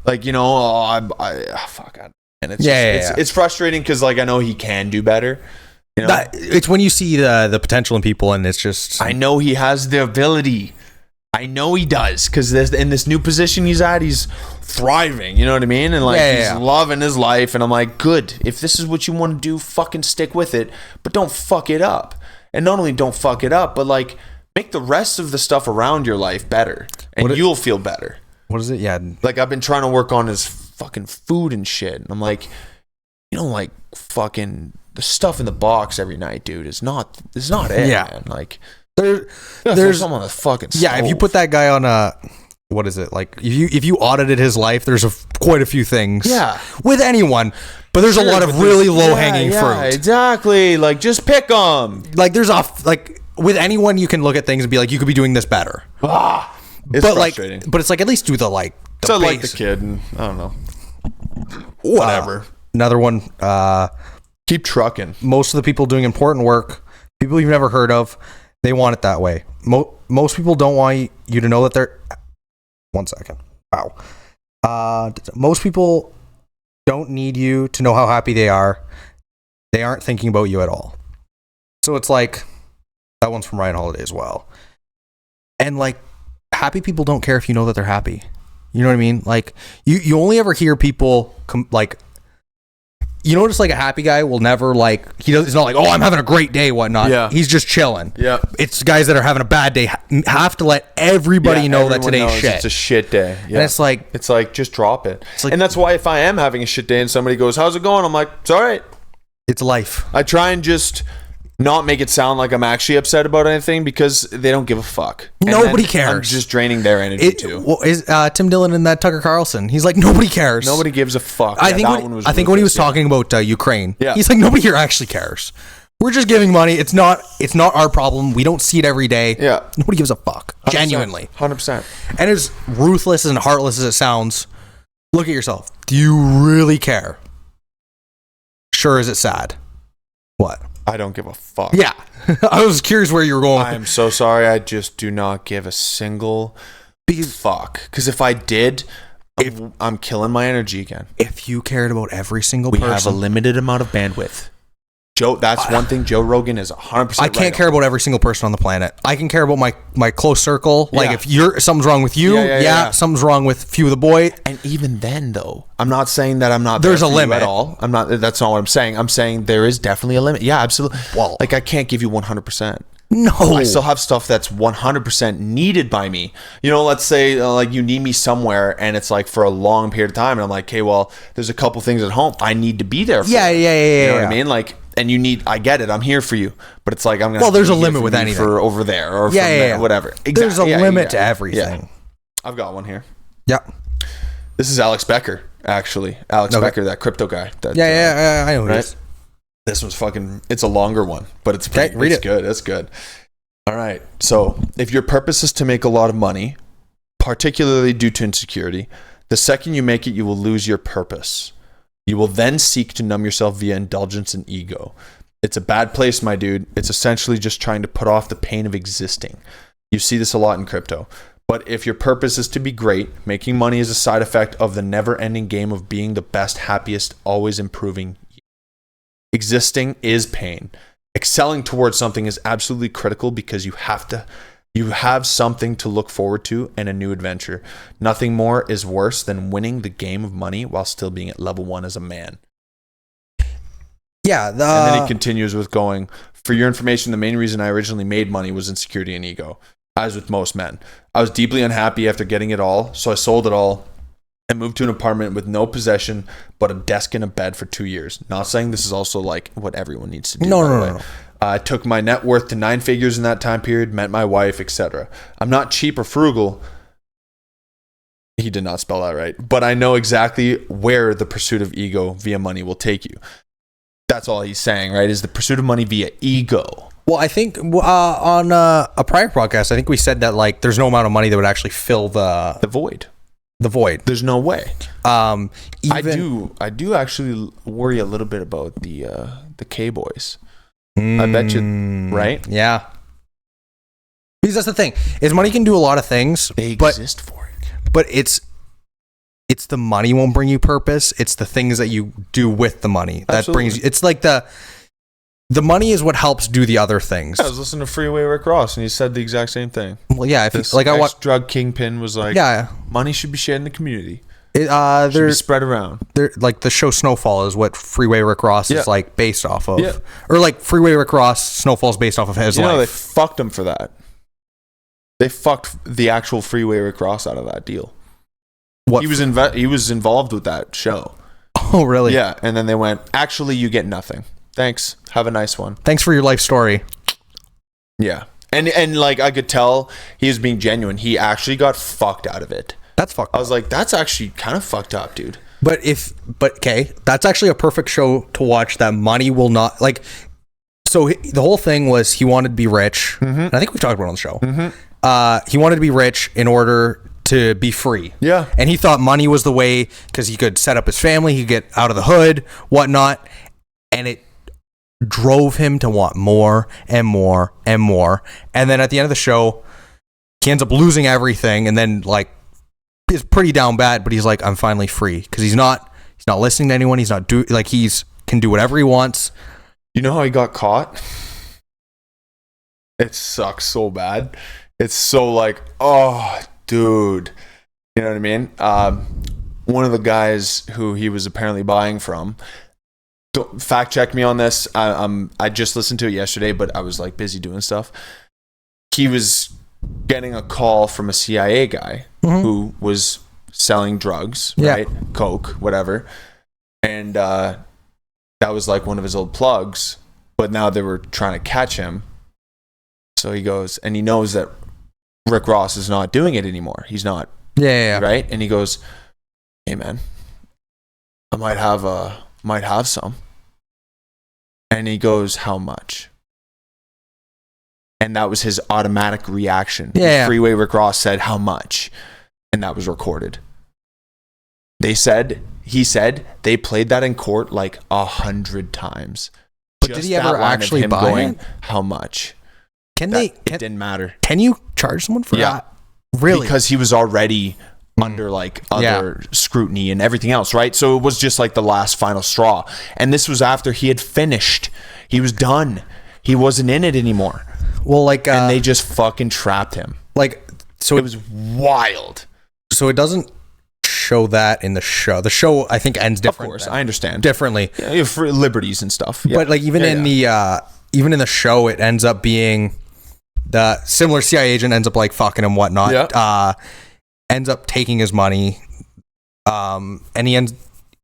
Like, fuck. And it's it's frustrating because like I know he can do better. You know? It's when you see the potential in people, and it's just, I know he has the ability. I know he does, because in this new position he's at, he's thriving. You know what I mean? And like he's loving his life. And I'm like, good. If this is what you want to do, fucking stick with it. But don't fuck it up. And not only don't fuck it up, but like make the rest of the stuff around your life better, and you'll feel better. What is it? Yeah. Like I've been trying to work on his fucking food and shit. And I'm like, like fucking the stuff in the box every night, dude, is not it, man. Like there's some on the fucking stove. If you put that guy on what is it, like if you audited his life, there's quite a few things with anyone, but there's a lot of really low hanging fruit. Exactly. Like just pick them. Like there's with anyone you can look at things and be like, you could be doing this better. It's frustrating. But it's like, at least do the like the so like the kid, and I don't know, whatever. Another one, keep trucking. Most of the people doing important work, people you've never heard of, they want it that way. Most people don't want you to know that they're... One second. Wow. Most people don't need you to know how happy they are. They aren't thinking about you at all. So it's like... That one's from Ryan Holiday as well. And like, happy people don't care if you know that they're happy. You know what I mean? Like, you only ever hear people you notice like a happy guy will never like, he's not like, oh, I'm having a great day, whatnot. Yeah. He's just chilling. Yeah. It's guys that are having a bad day have to let everybody know that today's shit. It's a shit day. Yeah. And it's like, just drop it. And that's why if I am having a shit day and somebody goes, how's it going? I'm like, it's all right. It's life. I try and just not make it sound like I'm actually upset about anything, because they don't give a fuck. Nobody cares. I'm just draining their energy too. Well, is Tim Dillon and that Tucker Carlson? He's like, nobody cares. Nobody gives a fuck. I think when he was talking about Ukraine, he's like, nobody here actually cares. We're just giving money. It's not our problem. We don't see it every day. Yeah. Nobody gives a fuck. 100%, genuinely. 100%. And as ruthless and heartless as it sounds, look at yourself. Do you really care? Sure, is it sad? What? I don't give a fuck. Yeah. I was curious where you were going. I'm so sorry. I just do not give a single fuck. Because if I did, I'm killing my energy again. If you cared about every single person. We have a limited amount of bandwidth. Joe, that's one thing. Joe Rogan is 100% I can't care about every single person on the planet. I can care about my close circle. Like if something's wrong with you, something's wrong with a few of the boys. And even then, though, I'm not saying that I'm not. There's a limit at all. I'm not. That's not what I'm saying. I'm saying there is definitely a limit. Yeah, absolutely. Well, like I can't give you 100%. No, I still have stuff that's 100% needed by me. Let's say like you need me somewhere, and it's like for a long period of time, and I'm like, okay, well, there's a couple things at home I need to be there for. Yeah. You know what I mean? Like. And I get it. I'm here for you, but it's like I'm gonna. Well, there's a limit with anything for over there or from there, whatever. Exactly. There's a limit to everything. Yeah. I've got one here. Yeah. This is Alex Becker, actually. Becker, that crypto guy. That, I know. Right? This one's fucking. It's a longer one, but it's pretty. Read it. Good. It's good. All right. So, if your purpose is to make a lot of money, particularly due to insecurity, the second you make it, you will lose your purpose. You will then seek to numb yourself via indulgence and ego. It's a bad place, my dude. It's essentially just trying to put off the pain of existing. You see this a lot in crypto. But if your purpose is to be great, making money is a side effect of the never-ending game of being the best, happiest, always improving. Existing is pain. Excelling towards something is absolutely critical because you have something to look forward to and a new adventure. Nothing more is worse than winning the game of money while still being at level 1 as a man. Yeah. And then he continues with going, for your information, the main reason I originally made money was insecurity and ego, as with most men. I was deeply unhappy after getting it all, so I sold it all and moved to an apartment with no possession but a desk and a bed for 2 years. Not saying this is also like what everyone needs to do. No. I took my net worth to 9 figures in that time period, met my wife, etc. I'm not cheap or frugal. He did not spell that right. But I know exactly where the pursuit of ego via money will take you. That's all he's saying, right? Is the pursuit of money via ego. Well, I think on a prior podcast, I think we said that like there's no amount of money that would actually fill the void. The void. There's no way. I do actually worry a little bit about the K boys. I bet you, right? Yeah. Because that's the thing, is money can do a lot of things. They exist for it. But it's the money won't bring you purpose. It's the things that you do with the money that brings you. It's like the the money is what helps do the other things. I was listening to Freeway Rick Ross, and he said the exact same thing. Well, yeah, if This like I watch, drug kingpin was like, yeah, money should be shared in the community. it, Should be there's spread around. like the show Snowfall is what Freeway Rick Ross Yeah. is like based off of, Yeah. or like Freeway Rick Ross Snowfall's based off of his You know, they life. fucked him for that. They fucked the actual Freeway Rick Ross out of that deal. What He was involved with that show. Oh, really? Yeah, and then they went, actually, you get nothing. Thanks. Have a nice one. Thanks for your life story. Yeah. And like I could tell he was being genuine. He actually got fucked out of it. That's fucked I up. was like, that's actually kind of fucked up, dude. But okay, that's actually a perfect show to watch. That money will not like. So the whole thing was he wanted to be rich. And I think we've talked about it on the show. He wanted to be rich in order to be free. Yeah. And he thought money was the way because he could set up his family, he could get out of the hood, whatnot, and it drove him to want more and more and more. And then at the end of the show, he ends up losing everything, and then like is pretty down bad. But he's like, I'm finally free because he's not listening to anyone. He's not can do whatever he wants. You know how he got caught? It sucks so bad. It's so like, oh, dude. You know what I mean? One of the guys who he was apparently buying from, don't fact check me on this. I just listened to it yesterday, but I was like busy doing stuff. He was getting a call from a CIA guy who was selling drugs, right? Coke, whatever. And that was like one of his old plugs, but now they were trying to catch him. So he goes, and he knows that Rick Ross is not doing it anymore. He's not. Yeah. Right? And he goes, hey man, I might have some. And he goes, how much? And that was his automatic reaction. Yeah. Freeway Rick Ross said, how much? And that was recorded. He said they played that in court like 100 times. But did he ever actually buy it? How much? It didn't matter. Can you charge someone for that? Really? Because he was already under like other scrutiny and everything else, right? So it was just like the last final straw. And this was after he had finished. He was done. He wasn't in it anymore. Well, like, and they just fucking trapped him. Like, so it was wild. So it doesn't show that in the show. The show, I think, ends different. Of course, I understand. Differently. Yeah, you have free liberties and stuff. Yeah. But like even in the show, it ends up being the similar CIA agent ends up like fucking him, whatnot. Yeah. Ends up taking his money. And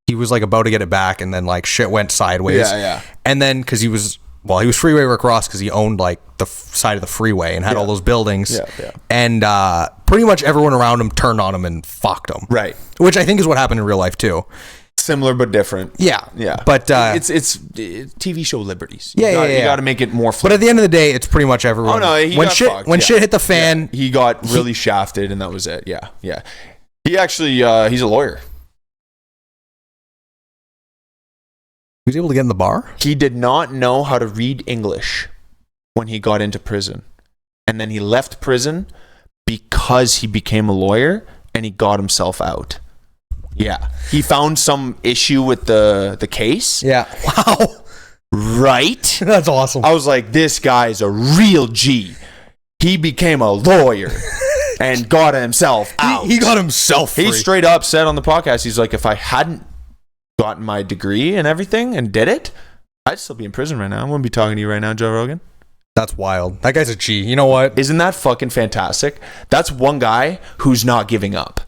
he was like about to get it back, and then like shit went sideways. Yeah. And then because he was Freeway Rick Ross because he owned like the side of the freeway and had all those buildings. Yeah. And pretty much everyone around him turned on him and fucked him. Right. Which I think is what happened in real life too. Similar but different. Yeah. But it's TV show liberties. You got to make it more fun. But at the end of the day, it's pretty much everyone. Oh no, when shit hit the fan, he got really shafted, and that was it. Yeah. He actually he's a lawyer. He was able to get in the bar? He did not know how to read English when he got into prison. And then he left prison because he became a lawyer and he got himself out. Yeah. He found some issue with the case. Yeah. Wow. Right? That's awesome. I was like, this guy's a real G. He became a lawyer and got himself out. He got himself free. He straight up said on the podcast, he's like, if I hadn't gotten my degree and everything and did it, I'd still be in prison right now. I wouldn't be talking to you right now, Joe Rogan. That's wild. That guy's a G. You know what? Isn't that fucking fantastic? That's one guy who's not giving up.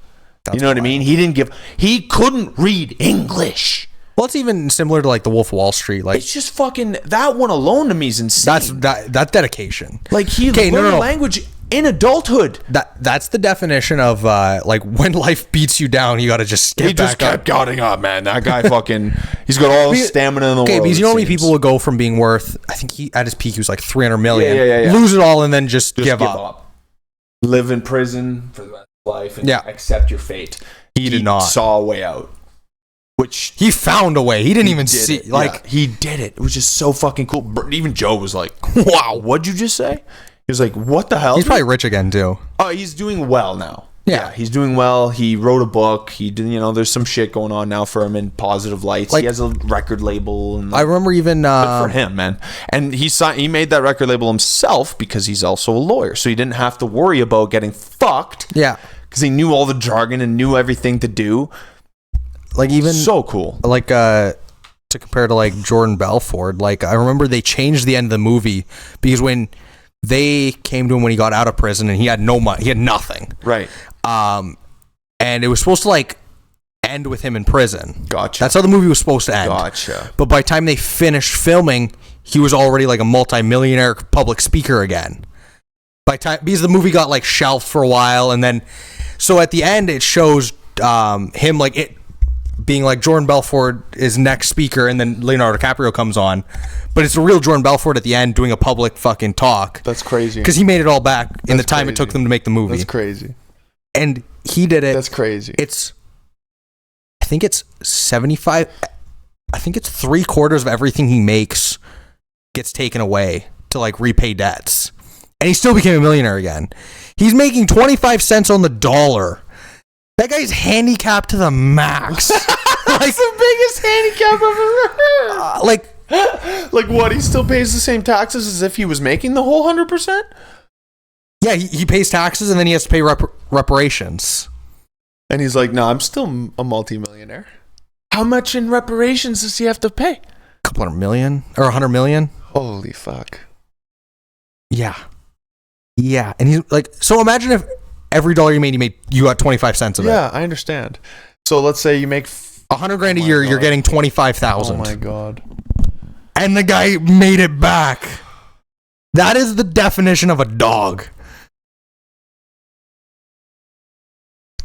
That's you know what I mean? He couldn't read English. Well, it's even similar to like the Wolf of Wall Street. Like it's just fucking, that one alone to me is insane. That's dedication. Like he learned a language in adulthood. That's the definition of like when life beats you down, you got to just get back up. He just kept getting up, man. That guy fucking, he's got all the stamina in the world. Okay, because you know how many people would go from being worth, I think at his peak he was like 300 million, yeah. lose it all and then just give up. Live in prison for the rest of life and accept your fate. He did not. Saw a way out. Which he found a way. He didn't even see it. Like he did it. It was just so fucking cool. Even Joe was like, "Wow, what'd you just say?" He was like, "What the hell?" He's probably rich again too. Oh, he's doing well now. Yeah, he's doing well. He wrote a book. He did, there's some shit going on now for him in positive lights. Like, he has a record label. And I remember even good for him, man. And he made that record label himself because he's also a lawyer, so he didn't have to worry about getting fucked. Yeah, because he knew all the jargon and knew everything to do. Like even so cool. Like to compare to like Jordan Belfort. Like I remember they changed the end of the movie because when they came to him when he got out of prison and he had no money, he had nothing. Right. And it was supposed to like end with him in prison. Gotcha. That's how the movie was supposed to end. Gotcha. But by the time they finished filming, he was already like a multi-millionaire public speaker again. Because the movie got like shelved for a while, and then so at the end it shows him like it being like Jordan Belfort is next speaker, and then Leonardo DiCaprio comes on, but it's a real Jordan Belfort at the end doing a public fucking talk. That's crazy. Because he made it all back in the time it took them to make the movie. That's crazy. And he did it. That's crazy. I think it's 75. I think it's 3/4 of everything he makes gets taken away to like repay debts, and he still became a millionaire again. He's making 25 cents on the dollar. That guy's handicapped to the max. That's the biggest handicap I've ever heard. Like what? He still pays the same taxes as if he was making the whole 100%? Yeah, he pays taxes and then he has to pay reparations. And he's like, no, I'm still a multimillionaire. How much in reparations does he have to pay? A couple $100 million or $100 million. Holy fuck. Yeah. Yeah. And he's like, so imagine if every dollar you made, you got 25 cents of it. Yeah, I understand. So let's say you make $100,000 a year, you're getting 25,000. Oh my God. And the guy made it back. That is the definition of a dog.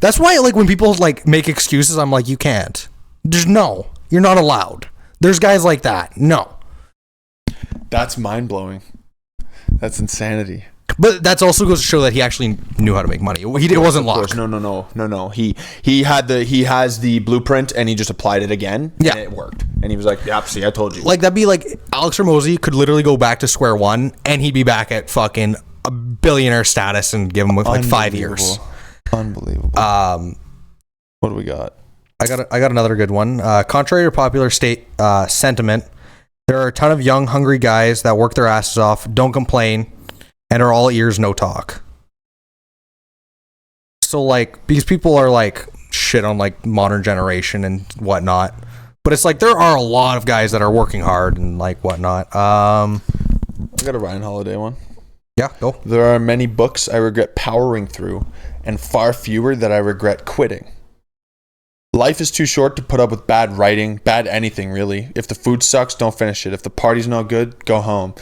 That's why, like, when people like make excuses, I'm like, you can't. Just no, you're not allowed. There's guys like that. No. That's mind blowing. That's insanity. But that's also goes to show that he actually knew how to make money. It wasn't luck. No. He has the blueprint and he just applied it again. Yeah, and it worked. And he was like, "Yep, see, I told you." Like that'd be like Alex Hormozi could literally go back to square one and he'd be back at fucking a billionaire status and give him like 5 years. Unbelievable. What do we got? I got another good one. Contrary to popular sentiment, there are a ton of young, hungry guys that work their asses off, don't complain, and are all ears, no talk. So like, because people are like shit on like modern generation and whatnot, but it's like there are a lot of guys that are working hard and like whatnot. I got a Ryan Holiday one. Yeah, go. There are many books I regret powering through, and far fewer that I regret quitting. Life is too short to put up with bad writing, bad anything really. If the food sucks, don't finish it. If the party's not good, go home.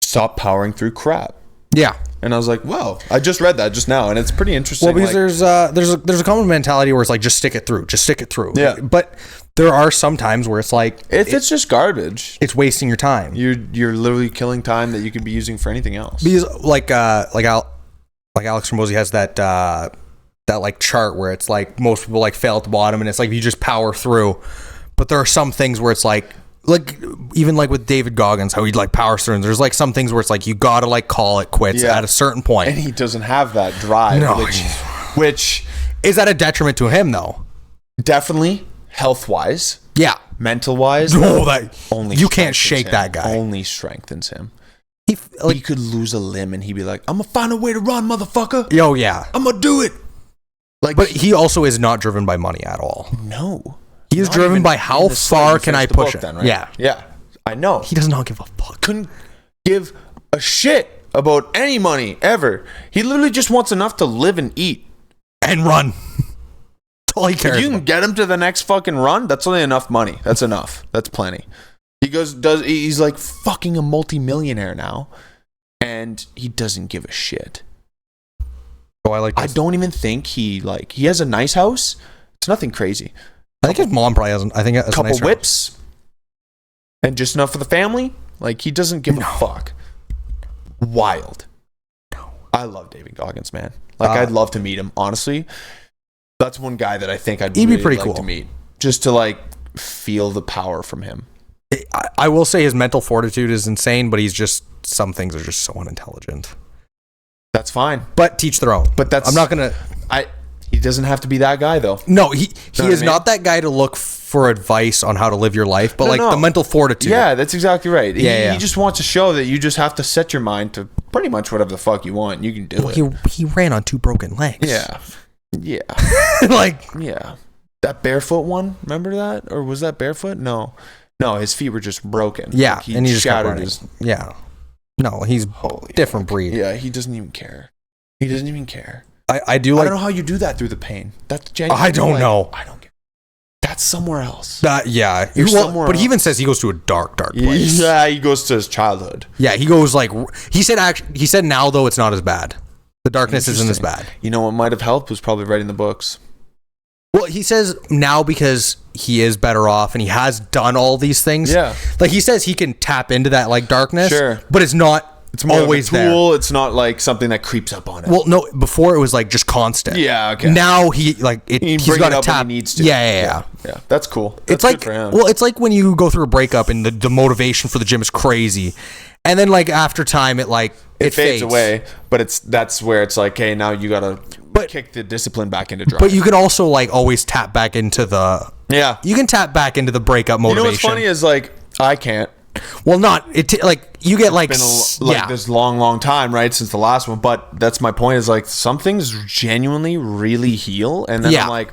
Stop powering through crap. Yeah. And I was like, wow, I just read that just now, and it's pretty interesting. Well, because there's a common mentality where it's like, just stick it through. Yeah. But there are some times where it's like, if it's just garbage, it's wasting your time. You're literally killing time that you could be using for anything else. Because like Alex Hormozi has that like chart where it's like most people like fail at the bottom, and it's like you just power through. But there are some things where it's like even like with David Goggins, how he like powers through, and there's like some things where it's like you gotta like call it quits at a certain point. And he doesn't have that drive, no. which is that a detriment to him though? Definitely health wise. Yeah. Mental wise. No, that only you can't shake that guy. Only strengthens him. He could lose a limb and he'd be like, I'm gonna find a way to run, motherfucker. Yo, yeah. I'm gonna do it. Like, but he also is not driven by money at all. No. He is driven by how far can I push it. Then, right? Yeah. Yeah. I know. He does not give a fuck. Couldn't give a shit about any money ever. He literally just wants enough to live and eat. And run. That's all he cares If you can get him to the next fucking run, that's only enough money. That's enough. That's plenty. He's like fucking a multimillionaire now. And he doesn't give a shit. Oh, I like this. I don't even think he has a nice house. It's nothing crazy. I think his mom probably has. I think a couple whips, and just enough for the family. Like he doesn't give a fuck. Wild. No. I love David Goggins, man. Like I'd love to meet him. Honestly, that's one guy that I think he'd be pretty like cool to meet, just to like feel the power from him. I will say his mental fortitude is insane, but some things are just so unintelligent. That's fine, but teach their own. But I'm not gonna. He doesn't have to be that guy though. No, he is I mean? not that guy to look for advice on how to live your life, but No. the mental fortitude. Yeah, that's exactly right. Yeah. He just wants to show that you just have to set your mind to pretty much whatever the fuck you want. You can do it. He ran on 2 broken legs. Yeah. Like, Yeah. That barefoot one, remember that? Or was that barefoot? No, his feet were just broken. yeah, Like, and he just kept shattered running. his. Yeah. No, he's different breed. Yeah, he doesn't even care. I do I like. don't know how you do that through the pain. That's genuine. I don't know. I don't get. That's somewhere else. Yeah. You're Well, somewhere but he else. even says he goes to a dark place. Yeah, he goes to his childhood. Yeah, he goes like he said now though it's not as bad. The darkness isn't as bad. You know what might have helped was probably writing the books. Well, he says now because he is better off and he has done all these things. Yeah. Like he says he can tap into that like darkness. Sure. But it's not It's more always of a tool. there. It's not like something that creeps up on it. Well, no, before it was like just constant. Yeah, okay. Now he like He he's bring got it to up when tap. he needs to. Yeah. Yeah, that's cool. That's It's like good for him. well, it's like when you go through a breakup and the motivation for the gym is crazy, and then like after time it fades away, but that's where it's like, hey, now you gotta kick the discipline back into drive. But you can also like always tap back into the You can tap back into the breakup motivation. You know what's funny is like I can't. Well, not it. Like you get like Been this long time, right, since the last one. But that's my point. Is like some things genuinely really heal, and then I'm like,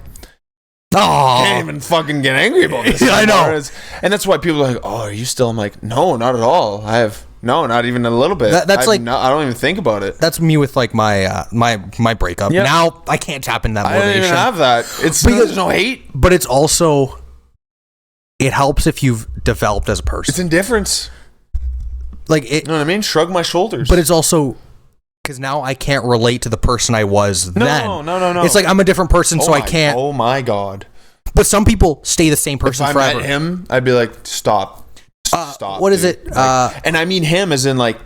oh, can't even fucking get angry about this. I know. And that's why people are like, oh, are you still? I'm like, no, not at all. I have no, not even a little bit. That's like I don't even think about it. That's me with like my my breakup. Yeah. Now I can't tap in that I don't motivation. even have that. It's there's no hate. But it's also it helps if you've developed as a person. It's indifference. Like it. You know what I mean? Shrug my shoulders. But it's also because now I can't relate to the person I was then. No. It's like I'm a different person, so I can't. Oh my god. But some people stay the same person if I forever. met him, I'd be like, stop. Stop. What is it? Like, and I mean him as in like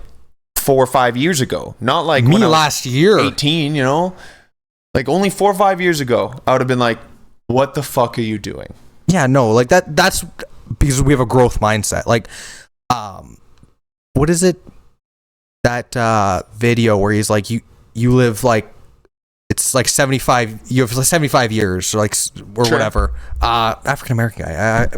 4 or 5 years ago. Not like me when I was last year. 18, you know? Like only 4 or 5 years ago, I would have been like, what the fuck are you doing? Yeah, no, like that's because we have a growth mindset. Like, what is it? That video where he's like, you live like, it's like 75, you have like 75 years or like, or Sure. whatever. African American guy.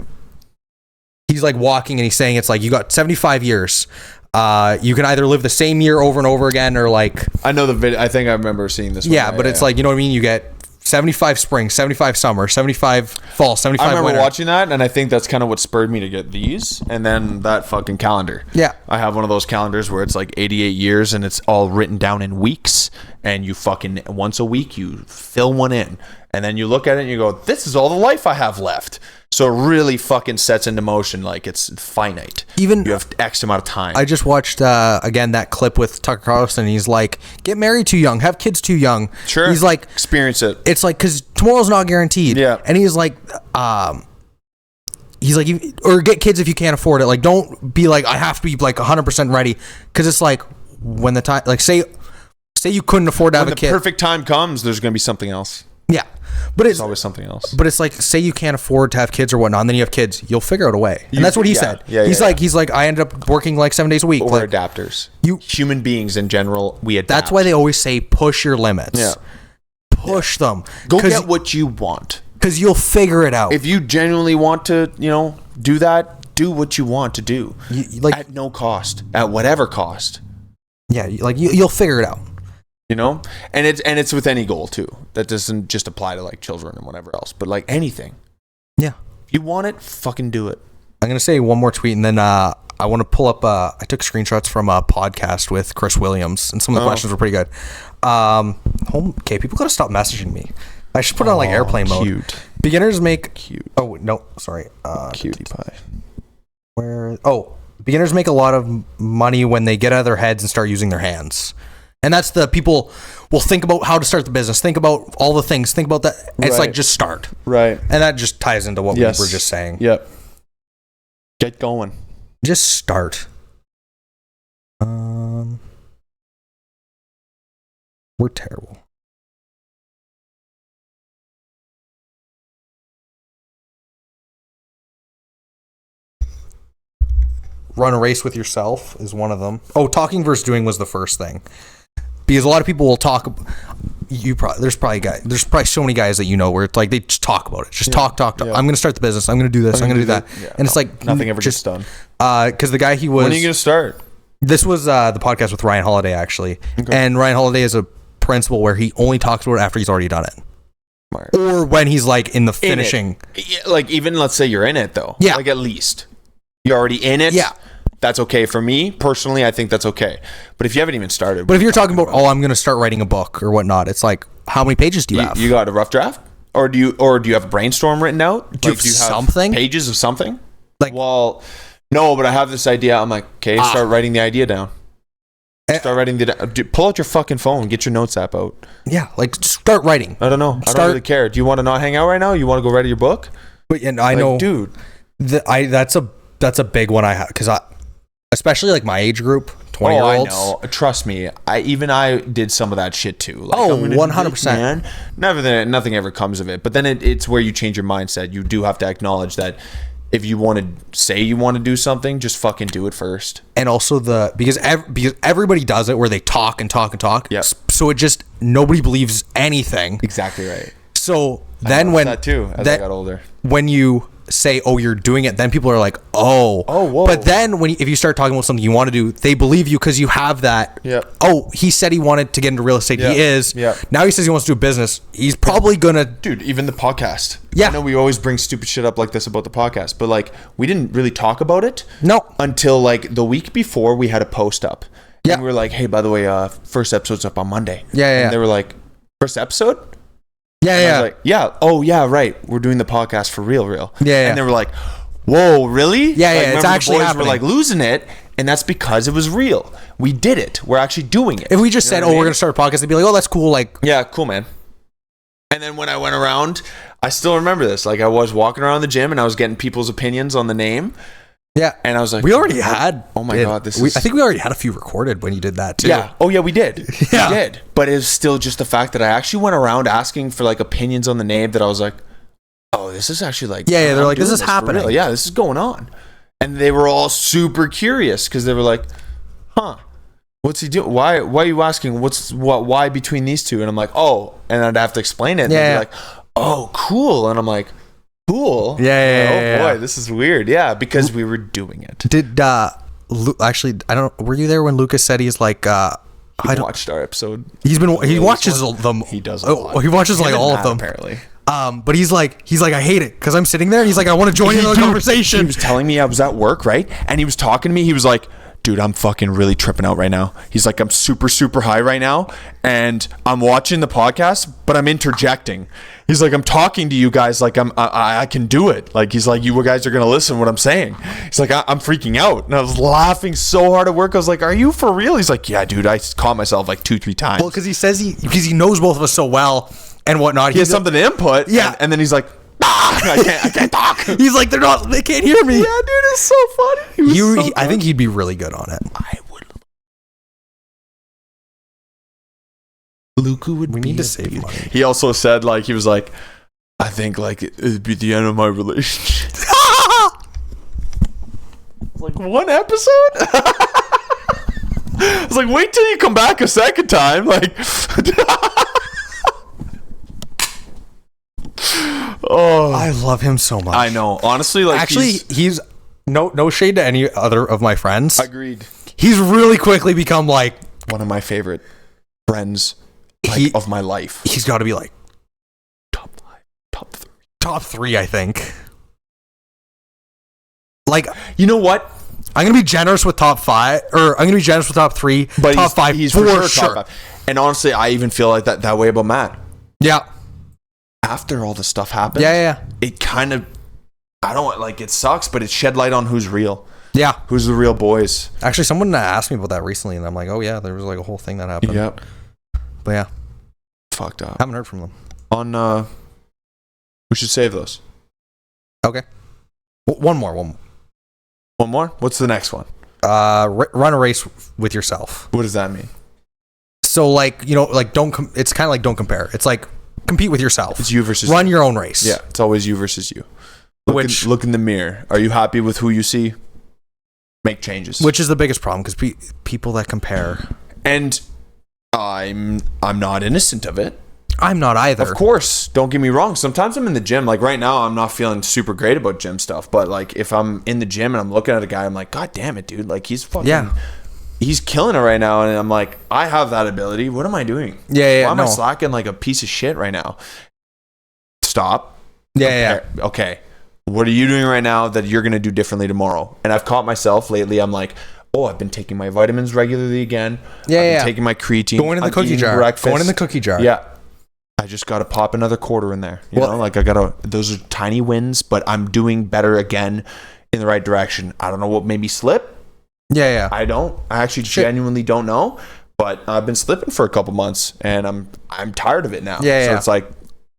He's like walking and he's saying it's like, you got 75 years. You can either live the same year over and over again or like. I know the video. I think I remember seeing this one. Yeah, but it's like, you know what I mean? You get 75 spring, 75 summer, 75 fall, 75 I remember winter. watching that, and I think that's kind of what spurred me to get these, and then that fucking calendar. Yeah. I have one of those calendars where it's like 88 years, and it's all written down in weeks, and you fucking, once a week, you fill one in, and then you look at it, and you go, this is all the life I have left. So it really fucking sets into motion, like it's finite. Even you have X amount of time. I just watched again that clip with Tucker Carlson. He's like, get married too young, have kids too young. Sure. He's like, experience it. it's like because tomorrow's not guaranteed. Yeah. And he's like, or get kids if you can't afford it. Like, don't be like, I have to be like 100% ready, because it's like when the time, like say you couldn't afford to have When a the kid. perfect time comes, there's gonna be something else. Yeah. But it's There's always something else. But it's like, say you can't afford to have kids or whatnot, and then you have kids, you'll figure out a way. And that's what he said. He's like, I ended up working like 7 days a week. Or like, adapters. You human beings in general, we adapt. That's why they always say push your limits. Yeah. Push them. Go get what you want. Because you'll figure it out. If you genuinely want to, do that, do what you want to do. Like at no cost, at whatever cost. Yeah, like you'll figure it out. And it's with any goal too. That doesn't just apply to like children and whatever else, but like anything. Yeah. If you want it, fucking do it. I'm gonna say one more tweet, and then I want to pull up. I took screenshots from a podcast with Chris Williams, and some of the questions were pretty good. Okay, people gotta stop messaging me. I should put it on like airplane mode. Cute. Beginners make cute. Oh no, sorry. Cutie pie. Beginners make a lot of money when they get out of their heads and start using their hands. And that's the people will think about how to start the business, think about all the things, think about that. It's Right. like, just start. Right. And that just ties into what we were just saying. Yep. Get going. Just start. We're terrible. Run a race with yourself is one of them. Oh, talking versus doing was the first thing. Because a lot of people will talk. there's probably so many guys that where it's like they just talk about it, just talk. I'm gonna start the business, I'm gonna do this, I'm gonna do that, and it's like nothing ever gets done. Because the guy when are you gonna start? This was the podcast with Ryan Holiday actually, and Ryan Holiday is a principle where he only talks about it after he's already done it. Or when he's like in the finishing. Like even let's say you're in it though. Yeah. Like at least you're already in it. Yeah. That's okay for me personally. I think that's okay. But if you haven't even started. But if you're talking about I'm going to start writing a book or whatnot, it's like how many pages do you have? You got a rough draft, or do you have a brainstorm written out? Do you have something? Pages of something? Like, well, no, but I have this idea. I'm like, okay, start writing the idea down. Start writing pull out your fucking phone, get your notes app out. Yeah, like start writing. I don't know. I don't really care. Do you want to not hang out right now? You want to go write your book? But I know, dude. That's a big one I have because especially like my age group, 20-year-olds. I know. Trust me. I did some of that shit too. Like, 100%. Nothing ever comes of it. But then it's where you change your mindset. You do have to acknowledge that. If you want to say you want to do something, just fucking do it first. And also because everybody does it where they talk and talk and talk. Yeah. So it just nobody believes anything. Exactly right. So then when that too as I got older, when you say you're doing it, then people are like whoa. But then if you start talking about something you want to do, they believe you because you have that. Yeah. He said he wanted to get into real estate. Yeah. He is. Yeah. Now he says he wants to do a business. He's probably gonna. Dude, even the podcast. Yeah. I know we always bring stupid shit up like this about the podcast, but like we didn't really talk about it. No. Until like the week before we had a post up. Yeah. And we were like, hey, by the way, first episode's up on Monday. Yeah. And they were like, first episode? Yeah. And I was like, yeah. Oh yeah, right. We're doing the podcast for real. Yeah. And they were like, whoa, really? Yeah. Like, It's actually the boys happening. were like losing it, and that's because it was real. We did it. We're actually doing it. If we just said, we're gonna start a podcast, they'd be like, that's cool. Like, yeah, cool, man. And then when I went around, I still remember this. Like I was walking around the gym and I was getting people's opinions on the name. Yeah. And I was like, we already had. Oh my God, I think we already had a few recorded when you did that too. Yeah. Oh yeah, we did. Yeah. We did. But it's still just the fact that I actually went around asking for like opinions on the name that I was like, oh, this is actually like. Yeah. They're I'm like, this doing is happening. For real. Yeah, this is going on. And they were all super curious because they were like, huh. What's he doing? Why are you asking? Why between these two? And I'm like, oh, and I'd have to explain it. And they'd be like, oh, cool. And I'm like, cool. Yeah. Oh boy, this is weird. Yeah, because we were doing it. Did actually? I don't. Were you there when Lucas said he's like? I watched our episode. He watches them. He does. A lot. He watches like all of them apparently. But he's like I hate it because I'm sitting there and he's like I want to join in the conversation. He was telling me I was at work, right? And he was talking to me. He was like, dude, I'm fucking really tripping out right now. He's like, I'm super, super high right now. And I'm watching the podcast, but I'm interjecting. He's like, I'm talking to you guys like I can do it. Like, he's like, you guys are going to listen to what I'm saying. He's like, I'm freaking out. And I was laughing so hard at work. I was like, are you for real? He's like, yeah, dude, I caught myself like 2-3 times. Well, because he says he knows both of us so well and whatnot. He has something to input. Yeah. And then he's like, I can't talk. He's like, they can't hear me. Yeah, dude, it's so funny. I think he'd be really good on it. I would. Luca would. We need to save money. He also said, like, he was like, I think like it'd be the end of my relationship. Like one episode. I was like, wait till you come back a second time, like. Oh, I love him so much. I know. Honestly, like actually, he's no shade to any other of my friends. Agreed. He's really quickly become like one of my favorite friends of my life. He's got to be like top 5, top 3, I think. Like, you know what? I'm gonna be generous with top 5, or I'm gonna be generous with top 3, but top 5. He's for sure. Top 5. And honestly, I even feel like that way about Matt. Yeah. After all the stuff happened, it kind of, I don't like, it sucks, but it shed light on who's real. Yeah. Who's the real boys. Actually, someone asked me about that recently, and I'm like, oh yeah, there was like a whole thing that happened. Yep. But yeah. Fucked up. I haven't heard from them. We should save those. Okay. One more. One more? What's the next one? Run a race with yourself. What does that mean? So like, like it's kind of like don't compare. It's like compete with yourself. It's you versus run your own race. Yeah, it's always you versus you. Look in the mirror. Are you happy with who you see? Make changes. Which is the biggest problem because people that compare. And I'm not innocent of it. I'm not either. Of course, don't get me wrong. Sometimes I'm in the gym. Like right now, I'm not feeling super great about gym stuff. But like if I'm in the gym and I'm looking at a guy, I'm like, God damn it, dude. Like he's fucking, he's killing it right now. And I'm like, I have that ability. What am I doing? Why am I slacking like a piece of shit right now? Stop. Okay. What are you doing right now that you're going to do differently tomorrow? And I've caught myself lately. I'm like, oh, I've been taking my vitamins regularly again. I've been taking my creatine. Going in the cookie jar. Breakfast. Going in the cookie jar. Yeah. I just got to pop another quarter in there. You know, like those are tiny wins, but I'm doing better again in the right direction. I don't know what made me slip. I actually genuinely don't know, but I've been slipping for a couple months and I'm tired of it now. So it's like,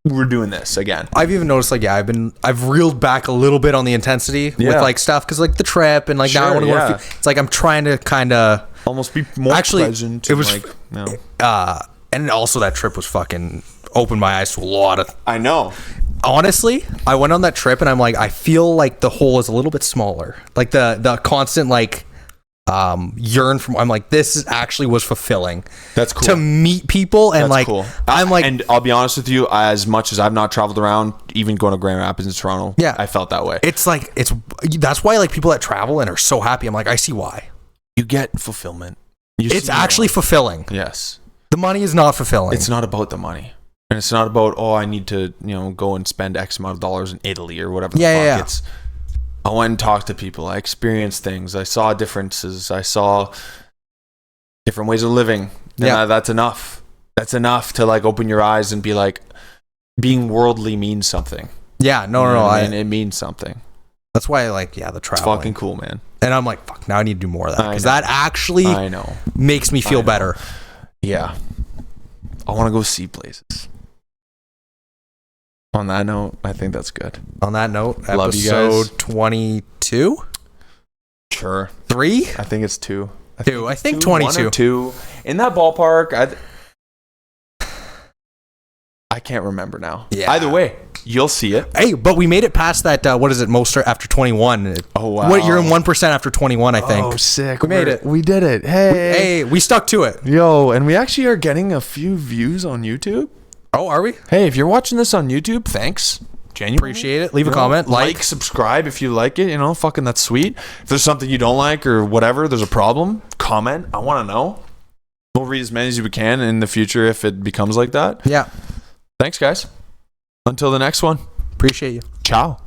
we're doing this again. I've even noticed like I've reeled back a little bit on the intensity with like stuff because like the trip and like now I want to go. It's like I'm trying to kind of almost be more present. It was and also that trip was fucking opened my eyes to a lot of. I know. Honestly, I went on that trip and I'm like, I feel like the hole is a little bit smaller. Like the constant like yearn from. I'm like, this is actually was fulfilling. That's cool to meet people and that's like cool. I'm like, and I'll be honest with you, as much as I've not traveled around, even going to Grand Rapids in Toronto, I felt that way. It's like that's why like people that travel and are so happy. I'm like, I see why. You get fulfillment. It's actually fulfilling. Yes. The money is not fulfilling. It's not about the money. And it's not about, I need to, go and spend X amount of dollars in Italy or whatever the fuck. It's, I went and talked to people. I experienced things. I saw differences. I saw different ways of living. And that's enough. That's enough to like open your eyes and be like, being worldly means something. Yeah, no. And it means something. That's why I like, the traveling. It's fucking cool, man. And I'm like, fuck, now I need to do more of that. Because that actually makes me feel better. Yeah. I want to go see places. On that note, I think that's good. On that note, love you guys. Episode 22? Sure. 3? I think it's 2. I think 22. 1 or 2. In that ballpark, I can't remember now. Yeah. Either way, you'll see it. Hey, but we made it past that, what is it, most after 21. Oh, wow. You're in 1% after 21, I think. Oh, sick. We made it. We did it. Hey. We stuck to it. Yo, and we actually are getting a few views on YouTube. Oh, are we? Hey, if you're watching this on YouTube, thanks. Genuinely. Appreciate it. Leave a comment. Like, subscribe if you like it. Fucking that's sweet. If there's something you don't like or whatever, there's a problem, comment. I want to know. We'll read as many as we can in the future if it becomes like that. Yeah. Thanks, guys. Until the next one. Appreciate you. Ciao.